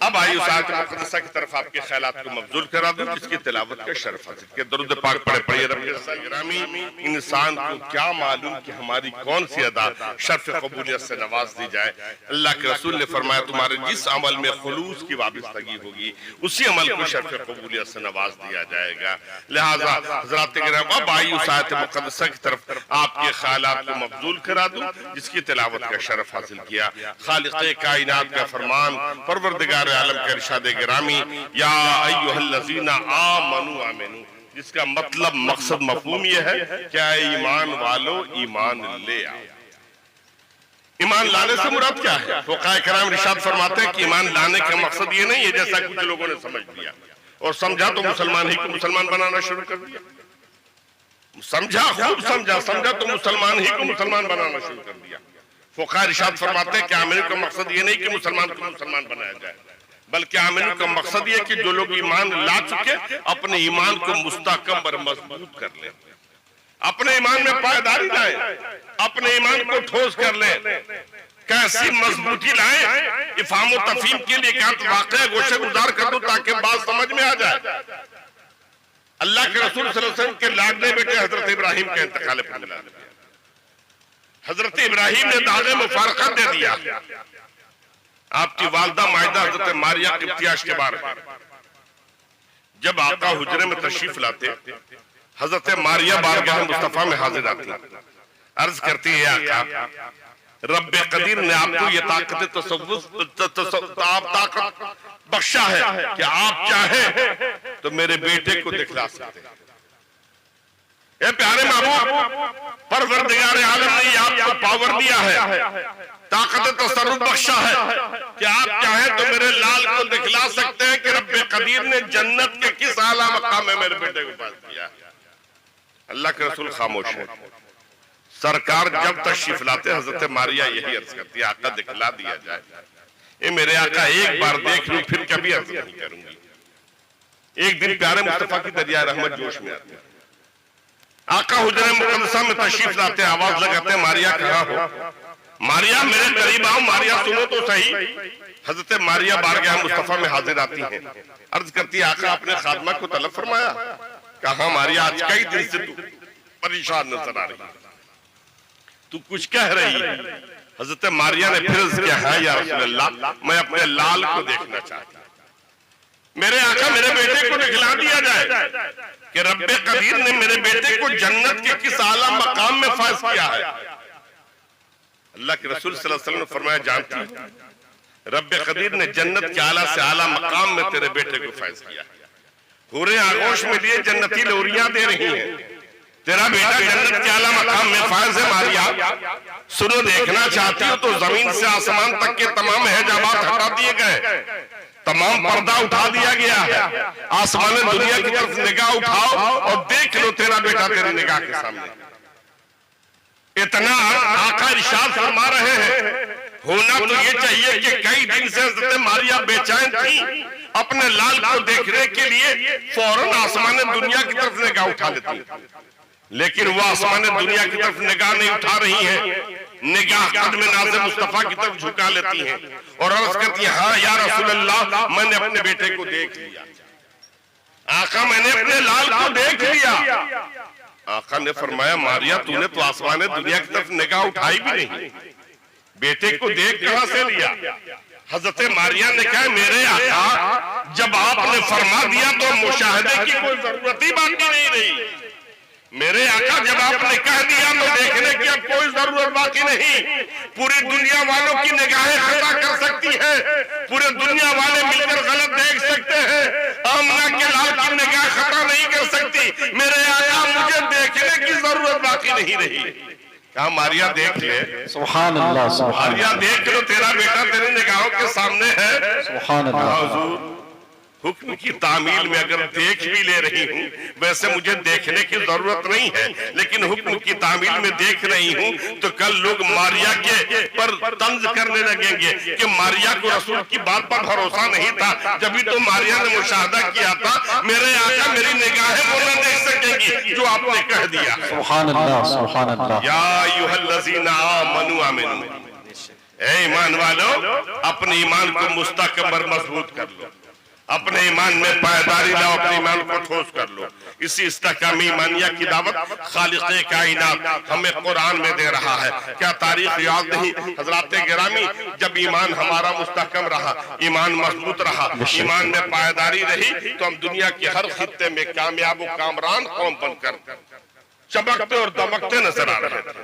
اب آئیے اس آیت مقدسہ کی طرف آپ کے خیالات کو مبذول کرا دوں جس کی تلاوت کا شرف حاصل کہ درود پاک پڑھے پڑھیے. رب گرامی انسان کو کیا معلوم کہ ہماری کون سی ادا شرف قبولیت سے نواز دی جائے. اللہ کے رسول نے فرمایا تمہارے جس عمل میں خلوص کی وابستگی ہوگی اسی عمل کو شرف قبولیت سے نواز دیا جائے گا. لہٰذا حضرات گرامی اب آئیے اس آیت مقدسہ کی طرف آپ کے خیالات کو مبذول کرا دوں جس کی تلاوت کا شرف حاصل کیا. خالق کائنات کا فرمان پروردگار عالم کا ارشاد گرامی یا ایھا الذین آمنوا آمنو جس کا مطلب مقصد مفہوم یہ ہے کہ اے ایمان والو ایمان لے آؤ. ایمان لانے سے مراد کیا ہے؟ فقہاء کرام ارشاد فرماتے ہیں کہ ایمان لانے کا مقصد یہ نہیں ہے جیسا کچھ لوگوں نے سمجھ لیا اور سمجھا تو مسلمان ہی کو مسلمان بنانا شروع کر دیا. سمجھا خوب سمجھا تو مسلمان ہی کو مسلمان بنانا شروع کر دیا. فقہاء ارشاد فرماتے ہیں کہ آمنو کا مقصد یہ نہیں کہ مسلمان کو مسلمان بنایا جائے بلکہ آمنو کا مقصد یہ کہ جو لوگ ایمان لا چکے اپنے ایمان کو مستحکم اور مضبوط کر لیں, اپنے ایمان میں پائیداری لائیں, اپنے ایمان کو ٹھوس کر لیں. کیسی مضبوطی لائیں؟ افہام و تفہیم کے لیے کیا واقعہ گوشہ گزار کر دو تاکہ بات سمجھ میں آ جائے. اللہ کے رسول صلی اللہ علیہ وسلم کے لاڈلے بیٹے حضرت ابراہیم کا انتقال پر ملا. حضرت ابراہیم نے داغ مفارقت دے دیا. آپ کی والدہ مائدہ حضرت ماریہ قبطیہ کے بارے میں جب آقا حجرے میں تشریف لاتے حضرت ماریہ بارگاہ مصطفیٰ میں حاضر آتی عرض کرتی ہے آقا رب قدیر نے آپ کو یہ طاقت بخشا ہے کہ آپ چاہیں تو میرے بیٹے کو دکھلا سکتے ہیں. اے پیارے محبوب پروردگار عالم نے آپ کو پاور دیا ہے, طاقت تصرف بخشا ہے کہ آپ چاہیں تو میرے لال کو دکھلا سکتے ہیں کہ رب قدیر نے جنت کے کس اعلیٰ مقام میں میرے بیٹے کو پاس کیا. اللہ کے رسول خاموش ہے. سرکار جب تشریف لاتے حضرت ماریہ یہی عرض کرتی ہے آقا دکھلا دیا جائے. اے میرے آقا ایک بار دیکھ لوں پھر کبھی عرض نہیں کروں گی. ایک دن پیارے مصطفیٰ کی دریائے رحمت جوش میں آتے آقا حجرہ مقدسہ میں تشریف لاتے آواز لگاتے ماریہ کہاں ہو, ماریہ میرے قریب آؤ, ماریہ سنو تو صحیح. حضرت ماریہ بارگاہ مصطفیٰ میں حاضر آتی ہیں, عرض کرتی ہے آقا اپنے خادمہ کو طلب فرمایا. کہاں ماریہ آج کئی دن سے تو پریشان نظر آ رہی, تو کچھ کہہ رہی ہے. حضرت ماریہ نے پھر عرض کیا ہے یا رسول اللہ میں اپنے لال کو دیکھنا چاہتا ہوں, میرے آقا میرے بیٹے کو دکھلا دیا جائے کہ رب قدیر نے میرے بیٹے کو جنت کے کس اعلیٰ مقام میں فائز کیا ہے. اللہ کے رسول صلی اللہ علیہ وسلم نے فرمایا جانتی رب قدیر نے جنت کے اعلیٰ سے اعلیٰ مقام میں تیرے بیٹے کو فائز کیا ہے. حوریں آغوش میں لیے جنتی لوریاں دے رہی ہیں, تیرا بیٹا جنت کے اعلیٰ مقام میں فائز ہے. ماریہ سنو دیکھنا چاہتی ہو تو زمین سے آسمان تک کے تمام حجابات ہٹا دیے گئے, تمام پردہ اٹھا دیا گیا ہے. آسمان دنیا کی طرف نگاہ اٹھاؤ اور دیکھ لو تیرا بیٹا تیری نگاہ کے سامنے. اتنا آقا ارشاد فرما رہے ہیں. ہونا تو یہ چاہیے کہ کئی دن سے حضرت ماریہ بے چین تھی, اپنے لال کو دیکھنے کے لیے فوراً آسمان دنیا کی طرف نگاہ اٹھا لیتی, لیکن وہ آسمان دنیا کی طرف نگاہ نہیں اٹھا رہی ہیں, نگاہ قدم ناز مصطفیٰ کی طرف جھکا لیتی ہیں اور عرض کرتی ہیں ہاں یا رسول اللہ میں نے اپنے بیٹے کو دیکھ لیا. آقا میں نے اپنے لال کو دیکھ لیا. آقا نے فرمایا ماریہ تو نے تو آسمان دنیا کی طرف نگاہ اٹھائی بھی نہیں, بیٹے کو دیکھ کہاں سے لیا؟ حضرت ماریہ نے کہا میرے آقا جب آپ نے فرما دیا تو مشاہدے کی کوئی ضرورت ہی باقی نہیں رہی۔ میرے آقا جب آپ نے کہہ دیا تو دیکھنے کی اب کوئی ضرورت باقی نہیں۔ پوری دنیا والوں کی نگاہیں خطا کر سکتی ہیں، پورے دنیا والے مل کر غلط دیکھ سکتے ہیں، آمنہ کے لال کی نگاہ خطا نہیں کر سکتی۔ میرے آقا مجھے دیکھنے کی ضرورت باقی نہیں رہی۔ کہا ماریہ دیکھ لے۔ سبحان اللہ سبحان ماریہ دیکھ لو، تیرا بیٹا تیرے نگاہوں کے سامنے ہے۔ سبحان اللہ۔ حضور حکم کی تعمیل میں اگر دیکھ بھی لے رہی ہوں، ویسے مجھے دیکھنے کی ضرورت نہیں ہے، لیکن حکم کی تعمیل میں دیکھ رہی ہوں تو کل لوگ ماریہ کے پر طنز کرنے لگیں گے کہ ماریہ کو رسول کی بات پر بھروسہ نہیں تھا، جبھی تو ماریہ نے مشاہدہ کیا تھا۔ میرے آقا میری نگاہیں وہ نہ دیکھ سکیں گی جو آپ نے کہہ دیا۔ سبحان اللہ سبحان اللہ۔ یا ایھا الذین آمنوا آمنوا، اے ایمان والو اپنے ایمان کو مستحکم اور مضبوط کر لو، اپنے ایمان میں پائیداری لاؤ، اپنے ایمان کو ٹھوس کر لو۔ اسی استحکام ایمانیہ کی دعوت خالق کائنات ہمیں قرآن میں دے رہا ہے۔ کیا تاریخ یاد نہیں؟ حضرات گرامی جب ایمان ہمارا مستحکم رہا، ایمان مضبوط رہا، ایمان میں پائیداری رہی تو ہم دنیا کے ہر خطے میں کامیاب و کامران قوم بن کر چمکتے اور دمکتے نظر آ رہے تھے۔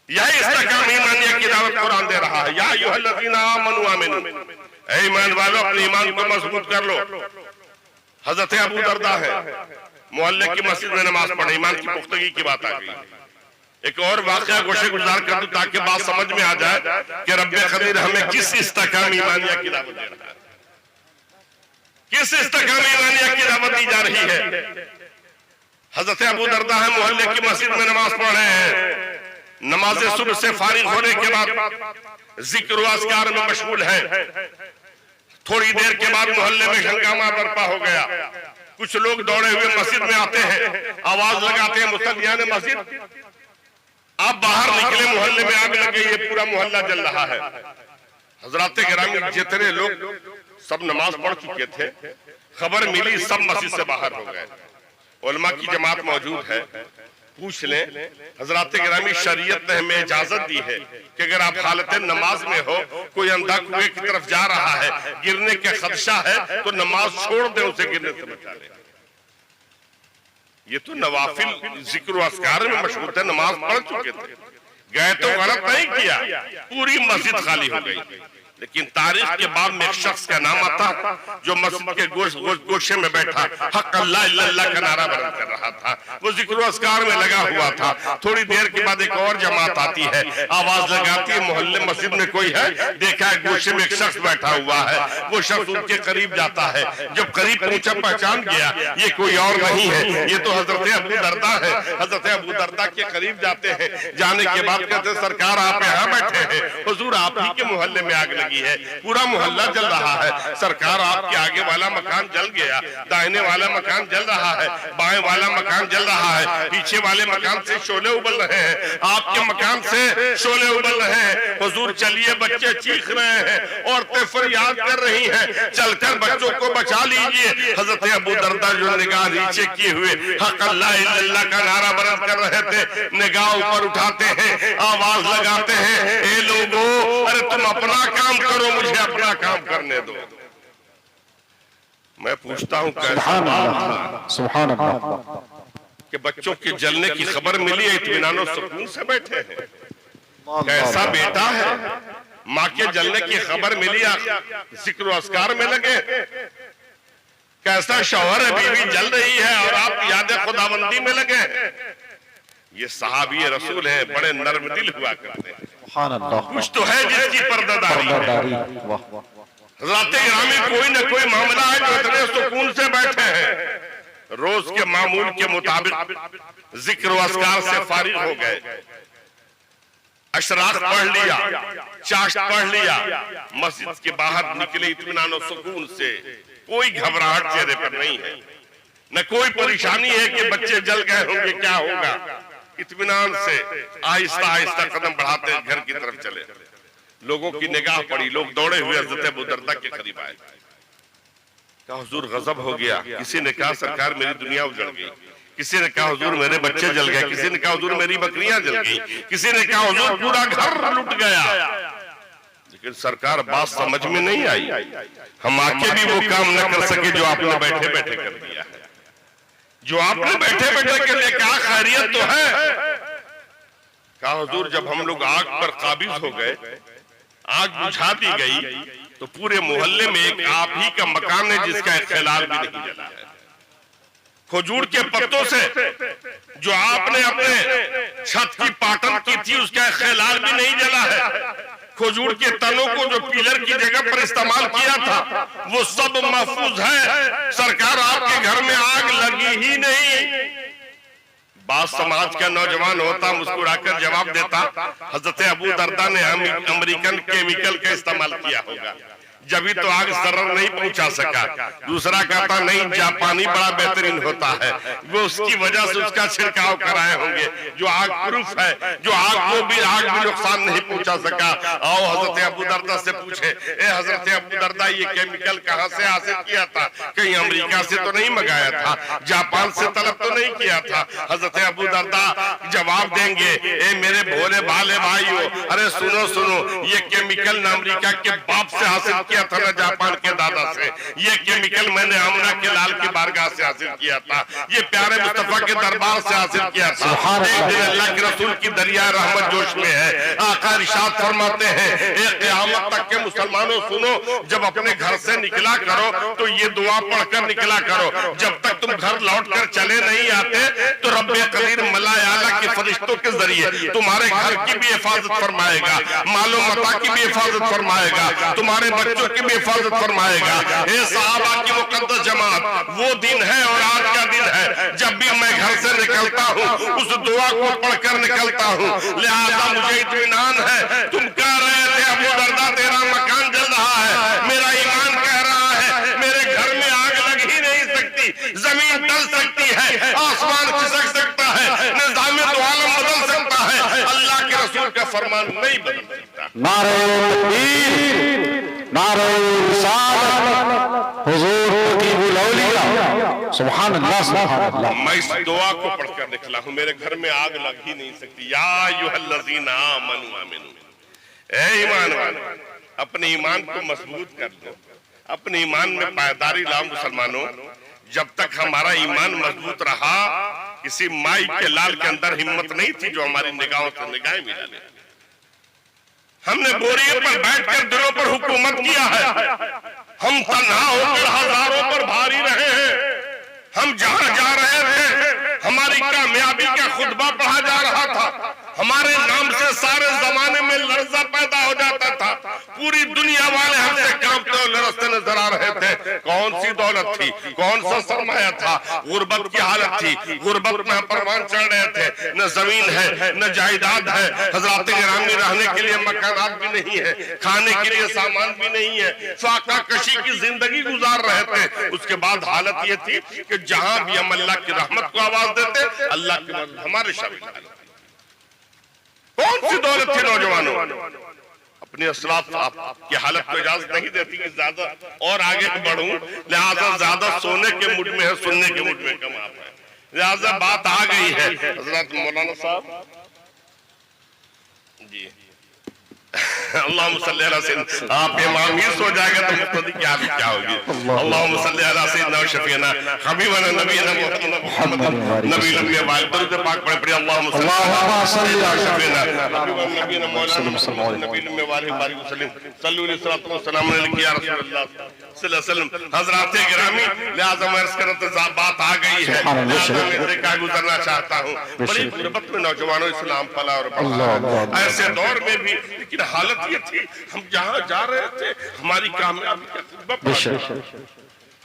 یہی استحکام ایمانیہ کی دعوت قرآن دے رہا ہے۔ یا ایھا الذین آمنوا آمنوا، اے ایمان والو اپنے ایمان کو مضبوط کر لو۔ حضرت ابو درداء ہے، محلے کی مسجد میں نماز پڑھے، ایمان کی پختگی کی بات آ گئی۔ ایک اور واقعہ گوشے گزار کر دوں تاکہ بات سمجھ میں آ جائے کہ رب قدیر ہمیں کس استحکام ایمانیہ کی دعوت دے رہا ہے، کس استحکام ایمانیہ کی دعوت دی جا رہی ہے۔ حضرت ابو درداء ہے، محلے کی مسجد میں نماز پڑھ رہے ہیں، نماز صبح سے فارغ ہونے کے بعد ذکر و اذکار میں مشغول ہے۔ تھوڑی دیر کے بعد محلے میں ہنگامہ برپا ہو گیا، کچھ لوگ دوڑے ہوئے مسجد میں آتے ہیں، آواز لگاتے ہیں مصلیان مسجد آپ باہر نکلے، محلے میں آگ لگے، یہ پورا محلہ جل رہا ہے۔ حضرات گرامی جتنے لوگ سب نماز پڑھ چکے تھے، خبر ملی سب مسجد سے باہر ہو گئے۔ علماء کی جماعت موجود ہے، پوچھ لیں حضرات گرامی شریعت نے ہمیں اجازت دی ہے کہ اگر آپ حالت نماز میں ہو، کوئی اندھا کنویں کی طرف جا رہا ہے، گرنے کے خدشہ ہے تو نماز چھوڑ دیں، اسے گرنے سے بچا لیں۔ یہ تو نوافل ذکر و اذکار میں مشغول تھے، نماز پڑھ چکے تھے، گئے تو غلط نہیں کیا، پوری مسجد خالی ہو گئی۔ لیکن تاریخ کے بعد میں ایک شخص کا نام آتا جو مسجد کے گوشے میں بیٹھا حق اللہ الا اللہ کا نعرہ بلند کر رہا تھا، وہ ذکر و اذکار میں لگا ہوا تھا۔ تھوڑی دیر کے بعد ایک اور جماعت آتی ہے، آواز لگاتی ہے محلے مسجد میں کوئی ہے، دیکھا ہے گوشے میں ایک شخص بیٹھا ہوا ہے، وہ شخص ان کے قریب جاتا ہے، جب قریب پہنچا پہچان گیا یہ کوئی اور نہیں ہے، یہ تو حضرت ابو درداء ہے۔ حضرت ابو درداء کے قریب جاتے ہیں، جانے کے بعد کہتے ہیں سرکار آپ یہاں بیٹھے ہیں، حضور آپ ہی کے محلے میں آگ لگی ہے، پورا محلہ جل رہا ہے، سرکار آپ کے آگے والا مکان جل گیا، دائنے والا مکان جل رہا ہے، بائیں والا مکان جل رہا ہے، پیچھے والے مکان سے شعلے ابل رہے ہیں، آپ کے مکان سے شعلے ابل رہے ہیں۔ حضور چلیے، بچے چیخ رہے ہیں، عورتیں فریاد کر رہی ہیں، چل کر بچوں کو بچا لیجئے۔ حضرت ابو درداء جو نگاہ نیچے کیے ہوئے حق اللہ الا اللہ کا نعرہ بلند کر رہے تھے، نگاہ اوپر اٹھاتے ہیں، آواز لگاتے ہیں، اے لوگو ارے تم اپنا کام کرو، مجھے اپنا کام کرنے دو۔ میں پوچھتا ہوں سبحان اللہ سبحان اللہ۔ کہ بچوں کے جلنے کی خبر ملی ہے، اطمینان و سکون سے بیٹھے ہیں، کیسا بیٹا ہے، ماں کے جلنے کی خبر ملی ذکر و اذکار میں لگے، کیسا شوہر ہے، بیوی جل رہی ہے اور آپ یاد خداوندی میں لگے۔ یہ صحابی رسول ہیں، بڑے نرم دل ہوا کرتے ہیں، سبحان اللہ۔ کچھ تو ہے جس کی پردہ داری ہے۔ حضرات گرامی کوئی نہ کوئی معاملہ ہے جو اتنے سکون سے بیٹھے ہیں، روز کے معمول کے مطابق ذکر و اذکار سے فارغ ہو گئے، اشراق پڑھ لیا، چاشت پڑھ لیا، مسجد کے باہر نکلے اطمینان و سکون سے، کوئی گھبراہٹ چہرے پر نہیں ہے، نہ کوئی پریشانی ہے کہ بچے جل گئے ہوں گے کیا ہوگا، اطمینان سے آہستہ آہستہ قدم بڑھاتے گھر کی طرف چلے۔ لوگوں کی نگاہ پڑی، لوگ دوڑے ہوئے حضرت ابو درداء کے قریب آئے، کہا حضور غضب ہو گیا، کسی نے کہا سرکار میری دنیا اجڑ گئی، کسی نے کہا حضور میرے بچے جل گئے، کسی نے کہا حضور میری بکریاں جل گئی، کسی نے کہا حضور پورا گھر لٹ گیا، لیکن سرکار بات سمجھ میں نہیں آئی، ہم آکے بھی وہ کام نہ کر سکے جو آپ نے بیٹھے بیٹھے کر دیا ہے، جو آپ نے بیٹھے بیٹھے کر لیا، کہا خیریت تو ہے؟ کہا حضور جب ہم لوگ آگ پر قابض ہو گئے، آگ بجھا دی گئی، تو پورے محلے میں ایک آپ ہی کا مکان ہے جس کا ایک خیلال بھی نہیں جلا ہے، کھجور کے پتوں سے جو آپ نے اپنے چھت کی پاٹن کی تھی اس کا ایک خیلال بھی نہیں جلا ہے، کھجور کے تنوں کو جو پیلر کی جگہ پر استعمال کیا تھا وہ سب محفوظ ہے، سرکار آپ کے گھر میں آگ لگی ہی نہیں۔ بعض سماج کا نوجوان ہوتا مسکرا کر جواب دیتا حضرت ابو دردہ نے امریکن کیمیکل کا استعمال کیا ہوگا جبھی تو آگ ضرر نہیں پہنچا سکا، دوسرا کہتا نہیں جاپانی بڑا بہترین ہوتا ہے، وہ اس کی وجہ سے اس کا چھڑکاؤ کرائے ہوں گے جو آگ پروف ہے، جو آگ کو بھی نقصان نہیں پہنچا سکا۔ آؤ حضرت ابو دردہ سے پوچھے، اے حضرت ابو دردہ یہ کیمیکل کہاں سے حاصل کیا تھا؟ کہیں امریکہ سے تو نہیں منگایا تھا، جاپان سے طلب تو نہیں کیا تھا؟ حضرت ابو دردہ جواب دیں گے، اے میرے بھولے بھالے بھائیو، ارے سنو یہ کیمیکل نہ امریکہ کے باپ سے حاصل کیا تھا نہ جاپان کے دادا سے، یہ کیمیکل میں نے آمنہ کے لال کی بارگاہ سے حاصل کیا تھا، یہ پیارے مصطفیٰ کے دربار سے حاصل کیا تھا۔ ایک دن اللہ کے رسول کی دریا رحمت جوش میں ہے، آقا ارشاد فرماتے ہیں اے قیامت تک کے مسلمانوں سنو، جب اپنے گھر سے نکلا کرو تو یہ دعا پڑھ کر نکلا کرو، جب تک تم گھر لوٹ کر چلے نہیں آتے تو رب قدیر ملائے اعلیٰ کے فرشتوں کے ذریعے تمہارے گھر کی بھی حفاظت فرمائے گا، مال و متاع کی بھی حفاظت فرمائے گا، تمہارے بچوں کی بھی حفاظت فرمائے گا۔ اے صحابہ کی مقدس جماعت، وہ دن ہے اور آج کا دن ہے جب بھی میں گھر سے نکلتا ہوں اس دعا کو پڑھ کر نکلتا ہوں، لہذا مجھے اطمینان ہے۔ تم کہہ رہے تھے ابو دردہ تیرا مکان جل رہا ہے، میرا ایمان کہہ رہا ہے میرے گھر میں آگ لگ ہی نہیں سکتی، زمین ڈل سکتی ہے، آسمان کھسک سکتا ہے، نظام دو عالم بدل سکتا ہے، اللہ کے رسول کا فرمان نہیں بدل سکتا۔ نعرہ تکبیر، نعرہ رسالت، حضور کی الاولیاء، سبحان اللہ سبحان اللہ۔ میں اس دعا کو پڑھ کر نکلا ہوں، میرے گھر میں آگ لگ ہی نہیں سکتی۔ یا ایھا الذین آمنوا آمنوا، اے ایمان والو اپنے ایمان کو مضبوط کر دو، اپنے ایمان میں پائیداری لاؤ مسلمانوں۔ جب تک ہمارا ایمان مضبوط رہا کسی مائی کے لال کے اندر ہمت نہیں تھی جو ہماری نگاہوں سے نگاہیں ملا لے۔ ہم نے بوریے پر بیٹھ کر دلوں پر حکومت کیا ہے، ہم تنہا ہو کر ہزاروں پر بھاری رہے ہیں، ہم جہاں جا رہے تھے ہماری کامیابی کا خطبہ پڑھا جا رہا تھا، ہمارے نام سے سارے زمانے میں لرزہ پیدا ہو جاتا تھا، پوری دنیا والے ہم سے کانپتے اور لرزتے نظر آ رہے تھے۔ کون سی دولت تھی، کون سا سرمایہ تھا، غربت کی حالت تھی، غربت میں پروان چڑھ رہے تھے، نہ زمین ہے نہ جائیداد ہے، حضرات گرامی رہنے کے لیے مکانات بھی نہیں ہے، کھانے کے لیے سامان بھی نہیں ہے، فاقہ کشی کی زندگی گزار رہے تھے۔ اس کے بعد حالت یہ تھی کہ جہاں بھی ہم اللہ کی رحمت کو آواز دیتے اللہ کی مدد ہمارے شامل ہے۔ کون سی دولت تھی نوجوانوں؟ اپنی اسلاف کی حالت کو اجازت نہیں دیتی کہ زیادہ اور آگے بڑھوں، لہذا زیادہ سونے کے موڈ میں ہے، سننے کے موڈ میں کم آپ ہے، لہذا بات آ گئی ہے۔ حضرت مولانا صاحب جی اللہم صلی اللہ علیہ وسلم، آپ امام ہی سو جائے گا تو مقتدی کی حالت کیا ہوگی؟ اللہم صلی اللہ سیدنا و شفینا حبیبنا نبینا محمد نبی لمبی عباد درود پاک پڑھے پڑھے اللہم صلی اللہ علیہ وسلم حبیبنا نبینا مولانا نبی لمبی وآلہ بارک وسلم صلو علیہ السلام علیکم یا رسول اللہ صلی اللہ علیہ وسلم۔ حضرات گرامی لہذا میں اس کا بات آ گئی ہے، لہذا میں سے کہا گزرنا چاہتا ہوں۔ بڑی غربت میں نوجوانوں اسلام پلا اور بڑھا، ایسے دور میں بھی لیکن حالت یہ تھی ہم جہاں جا رہے تھے ہماری کامیابی کا خطبہ پڑھا،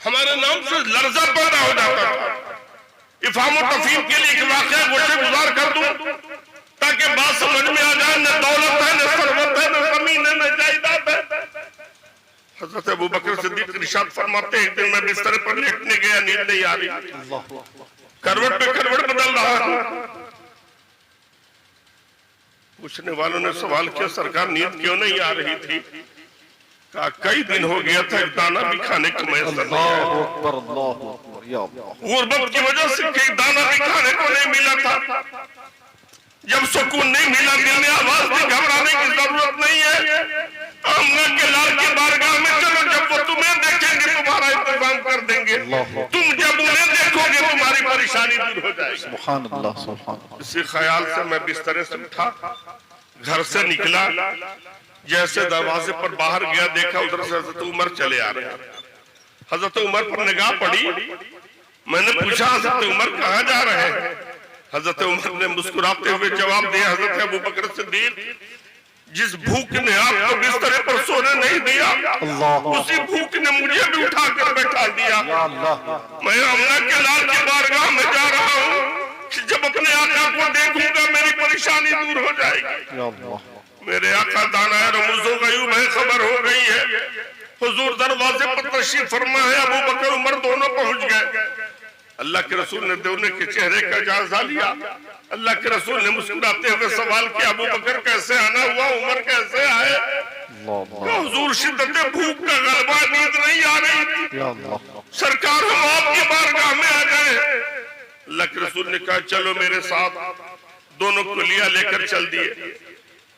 ہمارے نام سے لرزہ پیدا ہو جاتا تھا۔ افہام و تفہیم کے لیے ایک واقعہ گوشے گزار کر دوں تاکہ بات سمجھ میں آ جائے، نہ دولت ہے نہ ثروت ہے نہ زمین ہے نہ جائیداد ہے۔ حضرت ابو بکر صدیق ارشاد فرماتے ہیں ایک دن میں بستر پر لیٹنے گیا، نیند نہیں آ رہی، کروٹ پہ کروٹ بدل رہا تھا۔ پوچھنے والوں نے سوال کیا سرکار نیند کیوں نہیں آ رہی تھی؟ کہا کئی دن ہو گیا تھا ایک دانہ بھی کھانے کو میسر نہیں آیا۔ غربت کی وجہ سے کئی دانہ بھی کھانے کو نہیں ملا تھا. جب سکون نہیں ملا دل میں آواز دی گھبرانے کی ضرورت نہیں ہے. آمنہ کے لال کی بارگاہ میں چلو, جب وہ تمہیں دیکھیں گے تمہارا انتظام کر دیں گے. تم جب انہیں دیکھو گے تمہاری پریشانی دور ہو جائے گی. سبحان اللہ سبحان اللہ. اسی خیال سے میں بسترے سے اٹھا, گھر سے نکلا, جیسے دروازے پر باہر گیا دیکھا ادھر سے حضرت عمر چلے آ رہے ہیں. حضرت عمر پر نگاہ پڑی, میں نے پوچھا حضرت عمر کہاں جا رہے ہیں؟ حضرت عمر نے مسکراتے ہوئے جواب دیا, حضرت ابو بکر صدیق, جس بھوک نے آپ کو بسترے پر سونے نہیں دیا اسی بھوک نے مجھے بھی اٹھا کر بیٹھا دیا. میں آمنہ کے لال کی بارگاہ میں جا رہا ہوں کہ جب اپنے آقا کو دیکھوں گا میری پریشانی دور ہو جائے گی. میرے آقا دانا ہے, رموز و غیوب ہے, خبر ہو گئی ہے. حضور دروازے پر تشریف فرما ہے, ابو بکر عمر دونوں پہنچ گئے. اللہ کے رسول نے دونوں کے چہرے کا جائزہ لیا. اللہ کے رسول نے مسکراتے ہوئے سوال کیا, ابو بکر کیسے آنا ہوا, عمر کیسے آئے؟ حضور شدت بھوک کا غلبہ, نیند نہیں آ رہی تھی. سرکار ہم آپ کی بارگاہ میں آ گئے. اللہ کے رسول نے کہا چلو میرے ساتھ. دونوں کو لیا, لے کر چل دیے.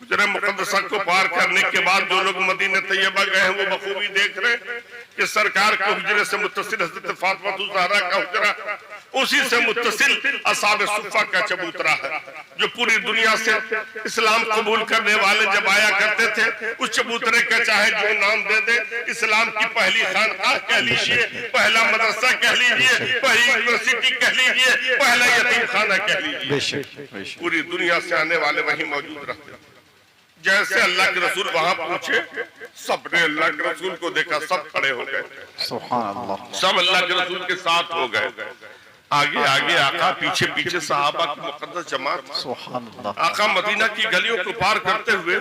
حجرہ مقدسہ کو پار کرنے کے بعد جو لوگ مدینہ طیبہ گئے ہیں وہ بخوبی دیکھ رہے کہ سرکار کے حجرے سے متصل حضرت فاطمہ الزہرا کا حجرہ, اسی سے متصل اصحاب صفہ کا چبوترا ہے, جو پوری دنیا سے اسلام قبول کرنے والے جب آیا کرتے تھے اس چبوترے کا چاہے جو نام دے دے, اسلام کی پہلی خانقاہ کہہ لیجئے, پہلا مدرسہ کہہ لیجئے, پہلی یونیورسٹی کہہ لیجئے, پہلا یتیم خانہ کہہ لیجئے, پوری دنیا سے آنے والے وہیں موجود رہتے. جیسے اللہ کے رسول وہاں پہنچے, سب نے اللہ کے رسول کو دیکھا, سب کھڑے ہو گئے. سبحان اللہ. سب اللہ کے رسول کے ساتھ ہو گئے. آگے آگے آقا, پیچھے پیچھے صحابہ کی مقدس جماعت. سبحان اللہ. آقا مدینہ کی گلیوں کو پار کرتے ہوئے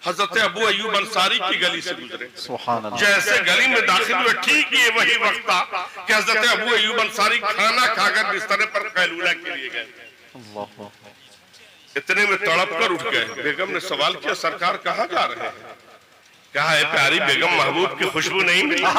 حضرت ابو ایوب انصاری کی گلی سے گزرے. سبحان اللہ. جیسے گلی میں داخل ہوئے ٹھیک یہ وہی وقت تھا کہ حضرت ابو ایوب انصاری کھانا کھا کر بسترے پر قیلولہ کے لیے گئے. اللہ. اتنے میں تڑپ کر اٹھ گئے. بیگم نے سوال کیا, سرکار کہاں جا رہے ہیں؟ کہا ہے پیاری بیگم, محبوب کی خوشبو نہیں مل رہی.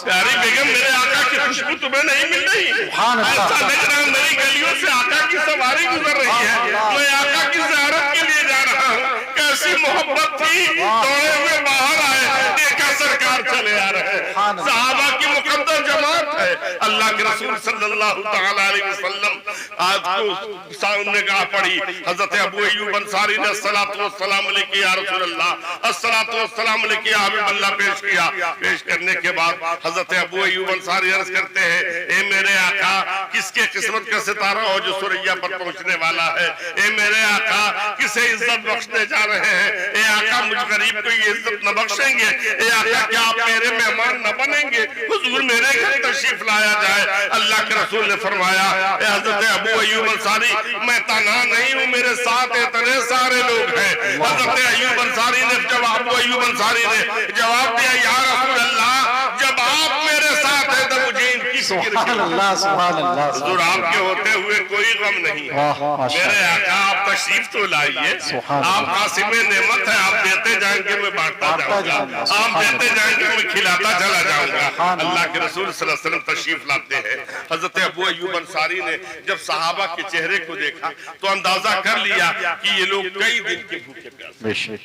پیاری بیگم, میرے آقا کی خوشبو تمہیں نہیں مل رہی. ایسا لگ رہا میری گلیوں سے آقا کی سواری گزر رہی ہے, میں آقا کی زیارت کے لیے جا رہا ہوں. کیسی محبت تھی, دوڑے ہوئے باہر آئے, دیکھا سرکار چلے آ رہے ہیں. صحابہ کی مقدس جماعت ہے. اللہ کے رسول صلی اللہ تعالی علیہ وسلم آج کو سامنے گاہ پڑی. حضرت ابو ایوب انصاری نے الصلاۃ والسلام علیہ یا رسول اللہ, الصلاۃ والسلام علیہ یا حبیب اللہ پیش کیا. پیش کرنے کے بعد حضرت ابو ایوب انصاری عرض کرتے ہیں, اے میرے آقا کس کے قسمت کا ستارہ ہو جو سریا پر پہنچنے والا ہے. اے میرے آقا کسے عزت بخشنے جا رہے ہیں. اے آقا مجھ غریب کو یہ عزت نہ بخشیں گے. اے آقا کیا آپ میرے مہمان نہ بنیں گے؟ حضور میرے گھر تشریف لایا جائے. اللہ کے رسول نے فرمایا, اے حضرت ابو ایوب انصاری میں تنہا نہیں ہوں, میرے ساتھ اتنے سارے لوگ ہیں. حضرت ایوب انصاری نے ابو ایوب انصاری نے جواب دیا, یا رسول اللہ جب آپ میرے ساتھ ہیں تو مجھے ان کی فکر سبحان اللہ. سبحان اللہ. حضور آپ کے ہوتے ہوئے کوئی غم نہیں ہے. میرے آقا آپ تشریف تو لائیے, آپ قاسم نعمت ہے, آپ دیتے جائیں گے میں بانٹتا جاؤں گا, آپ دیتے جائیں گے میں کھلاتا چلا جاؤں گا. اللہ کے رسول صلی اللہ علیہ وسلم تشریف لاتے ہیں. حضرت ابو ایوب انصاری نے جب صحابہ کے چہرے کو دیکھا تو اندازہ کر لیا کہ یہ لوگ کئی دن کے بھوکے پیاسے,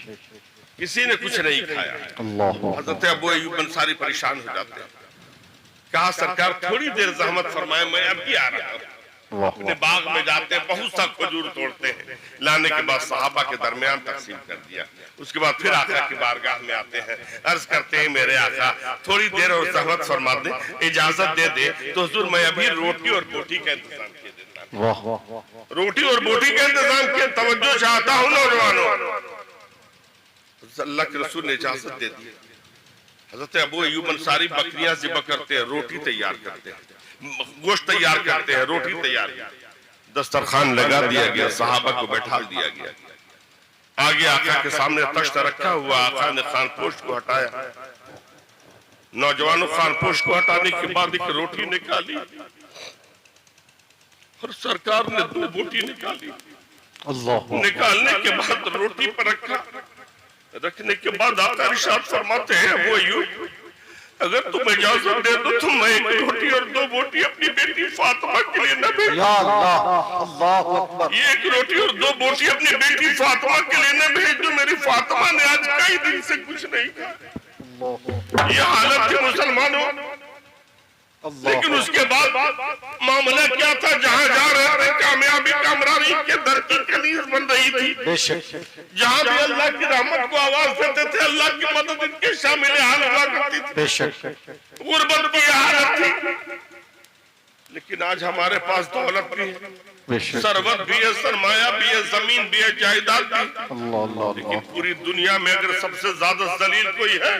کسی نے کچھ نہیں کھایا. حضرت ابو ایوب انصاری پریشان ہو جاتے ہیں. کہا سرکار تھوڑی دیر زحمت فرمائے, میں اب بھی آ رہا ہوں. اپنے باغ میں جاتے ہیں, بہت سا کھجور توڑتے ہیں, لانے کے بعد صحابہ کے درمیان تقسیم کر دیا. اس کے بعد پھر آقا کی بارگاہ میں آتے ہیں, عرض کرتے ہیں میرے آقا تھوڑی دیر اور زحمت فرما دیں, اجازت دے دے تو حضور میں ابھی روٹی اور بوٹی کا انتظام کیے دیتا ہوں. روٹی اور بوٹی کا انتظام کیے, توجہ چاہتا ہوں نوجوانوں. اللہ کے رسول نے اجازت دے دی. حضرت ابو ایوب انصاری بکریاں ذبح کرتے ہیں, روٹی تیار کرتے ہیں, گوشت تیار کرتے ہیں, روٹی تیار کرتے ہیں. دسترخوان لگا دیا گیا, صحابہ کو بیٹھا دیا گیا. آگے آقا کے سامنے تشت رکھا ہوا, آقا نے خان پوشت کو ہٹایا. نوجوانوں خان پوشت کو ہٹانے کے بعد ایک روٹی نکالی اور سرکار نے 2 بوٹی نکالی. نکالنے کے بعد روٹی پر رکھا. رکھنے کے بعد آقا ارشاد فرماتے ہیں ابو ایوب اگر تم اجازت دے دو تو میں ایک روٹی اور 2 بوٹی اپنی بیٹی فاطمہ کے لیے نہ بھیج یا اللہ اللہ اکبر یہ 1 روٹی اور 2 بوٹی اپنی بیٹی فاطمہ کے لیے نہ بھیج دو. میری فاطمہ نے آج کئی دن سے کچھ نہیں کھایا. یہ حالت تھی مسلمانوں. لیکن اس کے بعد معاملہ کیا تھا؟ جہاں جا رہے تھے کامیابی کامرانی کے در کی کنیز بن رہی تھی. بے شک جہاں بھی اللہ کی رحمت کو آواز دیتے تھے اللہ کی مدد ان کے شامل حال ہوا کرتی تھی. بے شک غربت کی حالت تھی. لیکن آج ہمارے پاس دولت بھی ہے, بے شک ثروت بھی ہے, سرمایہ بھی ہے, زمین بھی ہے, جائیداد بھی. اللہ اللہ لیکن اللہ پوری دنیا میں اگر سب سے زیادہ ذلیل کوئی ہے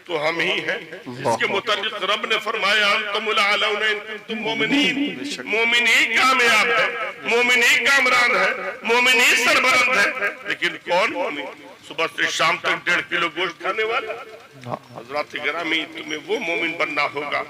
تو ہم ہی ہیں. اس کے متعلق رب نے فرمایا انتم الاعلون ان کنتم مومنین. مومن ہی کامیاب ہے, مومن ہی کامران ہے, مومن ہی سربلند ہے. لیکن کون مومن؟ صبح سے شام تک 1.5 کلو گوشت کھانے والا. حضرات گرامی, تمہیں وہ مومن بننا ہوگا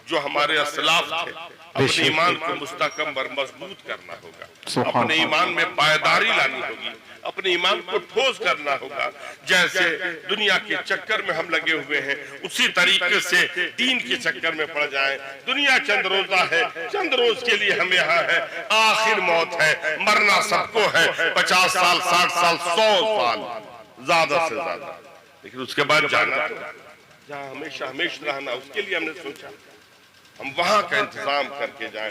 جو ہمارے اسلاف تھے. اپنے ایمان کو مستحکم اور مضبوط کرنا ہوگا, اپنے ایمان میں پائیداری لانی ہوگی, اپنے ایمان کو ٹھوس کرنا ہوگا. جیسے دنیا کے چکر میں ہم لگے ہوئے ہیں اسی طریقے سے دین کے چکر میں پڑ جائیں. دنیا چند روزہ ہے, چند روز کے لیے ہم یہاں ہے, آخر موت ہے, مرنا سب کو ہے. 50 سال 60 سال 100 سال زیادہ سے زیادہ, لیکن اس کے بعد جانا تو جہاں ہمیشہ ہمیشہ رہنا. اس کے لیے ہم نے سوچا ہم وہاں کا انتظام کر کے جائیں.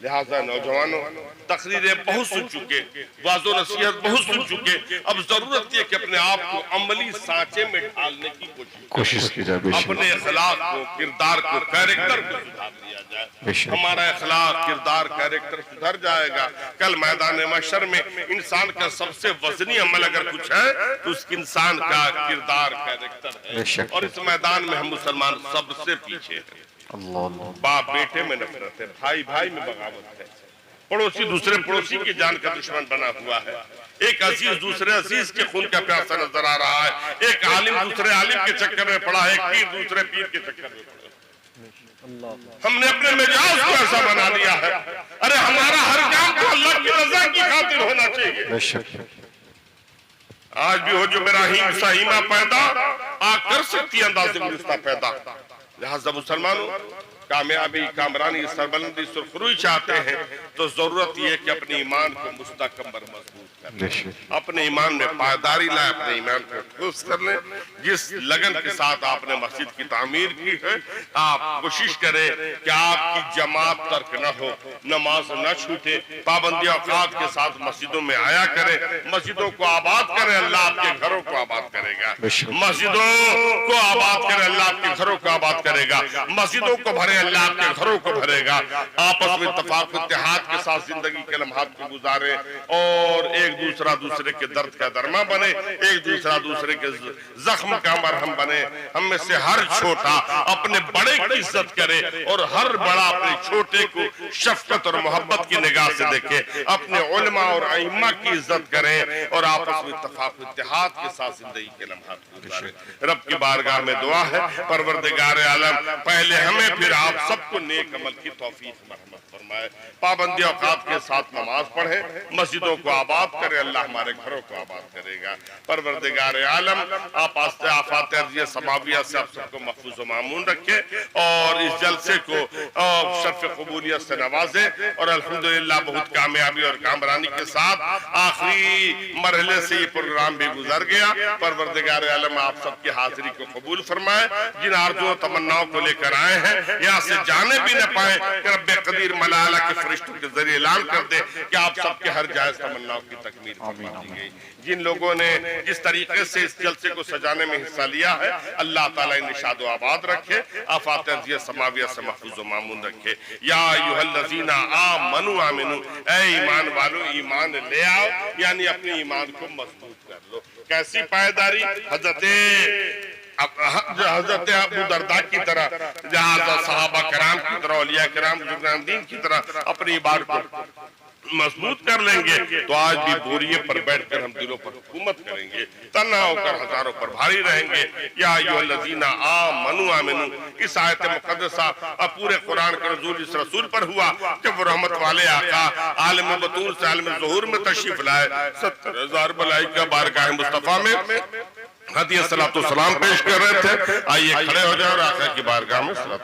لہذا نوجوانوں, تقریریں بہت سن چکے, واعظ و نصیحت بہت سن چکے. اب ضرورت یہ کہ اپنے آپ کو عملی سانچے میں ڈالنے کی کوشش کی جائے. بے شک اپنے اخلاق کو, کردار کو, کیریکٹر کو سدھار لیا جائے. ہمارا اخلاق, کردار, کیریکٹر سدھر جائے گا. کل میدان محشر میں انسان کا سب سے وزنی عمل اگر کچھ ہے تو اس انسان کا کردار, کیریکٹر ہے. اور اس میدان میں ہم مسلمان سب سے پیچھے ہیں. باپ بیٹے میں نفرت ہے, بھائی بھائی میں بغاوت ہے, پڑوسی دوسرے پڑوسی کی جان کا دشمن بنا ہوا ہے. ایک عزیز دوسرے عزیز کے خون کا پیاسا نظر آ رہا ہے. ایک عالم دوسرے عالم کے چکر میں پڑا ہے, ایک پیر دوسرے پیر کے چکر میں پڑا ہے. ہم نے اپنے مزاج کو ایسا بنا دیا ہے. ارے ہمارا ہر کام تو اللہ کی رضا کی خاطر ہونا چاہیے. آج بھی ہو جو میرا ہیم سہیمہ پیدا, آ کر سکتی انداز گلستہ پیدا. لہذا مسلمانوں, کامیابی, کامرانی, سربلندی, سرخروئی چاہتے ہیں تو ضرورت یہ ہے کہ اپنے ایمان کو مستحکم اور مضبوط کریں, اپنے ایمان میں پائیداری لائیں, اپنے ایمان کو ٹھوس کر لیں. جس لگن کے ساتھ آپ نے مسجد کی تعمیر کی ہے, آپ کوشش کریں کہ آپ کی جماعت ترک نہ ہو, نماز نہ چھوٹے, پابندی اوقات کے ساتھ مسجدوں میں آیا کریں. مسجدوں کو آباد کریں, اللہ آپ کے گھروں کو آباد کرے گا. مسجدوں کو آباد کریں, اللہ آپ کے گھروں کو آباد کرے گا. مسجدوں کو بھرے, اللہ آپ کے گھروں کو بھرے گا. آپس میں اتفاق اتحاد کے ساتھ زندگی کے لمحات کو گزاریں اور ایک دوسرا دوسرے کے درد کا درما بنے, ایک دوسرا دوسرے کے زخم کا مرہم بنے. ہم میں سے ہر چھوٹا اپنے بڑے کی عزت کرے اور ہر بڑا اپنے چھوٹے کو شفقت اور محبت کی نگاہ سے دیکھے. اپنے علماء اور ائمہ کی عزت کریں اور آپس میں اتفاق اتحاد کے ساتھ زندگی کے لمحات کو گزاریں. رب کی بارگاہ میں دعا ہے, پروردگار عالم پہلے ہمیں پھر آپ سب کو نیک عمل کی توفیق مرحمت فرمائے. پابندی اوقات کے ساتھ نماز پڑھیں, مسجدوں کو آباد کرے, اللہ ہمارے گھروں کو آباد کرے گا. پروردگار عالم آپ آفات ارضیہ سماویہ سے آپ سب کو محفوظ و مامون رکھے اور اس جلسے کو شرف قبولیت سے نوازے. اور الحمدللہ بہت کامیابی اور کامرانی کے ساتھ آخری مرحلے سے یہ پروگرام بھی گزر گیا. پروردگار عالم آپ سب کی حاضری کو قبول فرمائے. جن آرزو و تمناؤں کو لے کر آئے ہیں یہاں سے جانے بھی نہ پائیں کہ رب قدیر ملالہ کے فرشتوں کے ذریعے اعلان کر دے کہ آپ سب کے ہر جائز تمناؤں کی تکمیل فرما دی گئی. جن لوگوں نے جس طریقے سے اس جلسے کو سجانے میں حصہ لیا ہے, اللہ تعالیٰ انہیں شاد و آباد رکھے, آفات ارضیہ سماویہ سے محفوظ و مامون رکھے. یا ایھا الذین آمنوا آمنو, اے ایمان والو ایمان لے آؤ, یعنی اپنے ایمان کو مضبوط کر لو. کیسی پائیداری؟ حضرت ابو درداء کی طرح, لہذا صحابہ کرام کی طرح, اولیاء کرام, بزرگان دین کی طرح اپنی عبادت کو مضبوط کر لیں گے تو آج بھی بوریے پر بیٹھ کر ہم دلوں پر حکومت کریں گے, تنہا ہو کر ہزاروں پر بھاری رہیں گے. یا ایھا الذین آمنوا آمنو, اس آیت مقدسہ پورے قرآن کا نزول اس رسول پر ہوا کہ وہ رحمت والے آقا عالم بطول سے عالم ظہور میں تشریف لائے. 70,000 ملائکہ بارگاہ مصطفیٰ میں ہدیہ صلاۃ السلام پیش کر رہے تھے. آئیے کھڑے ہو جائے اور آقا کی بارگاہ میں صلاۃ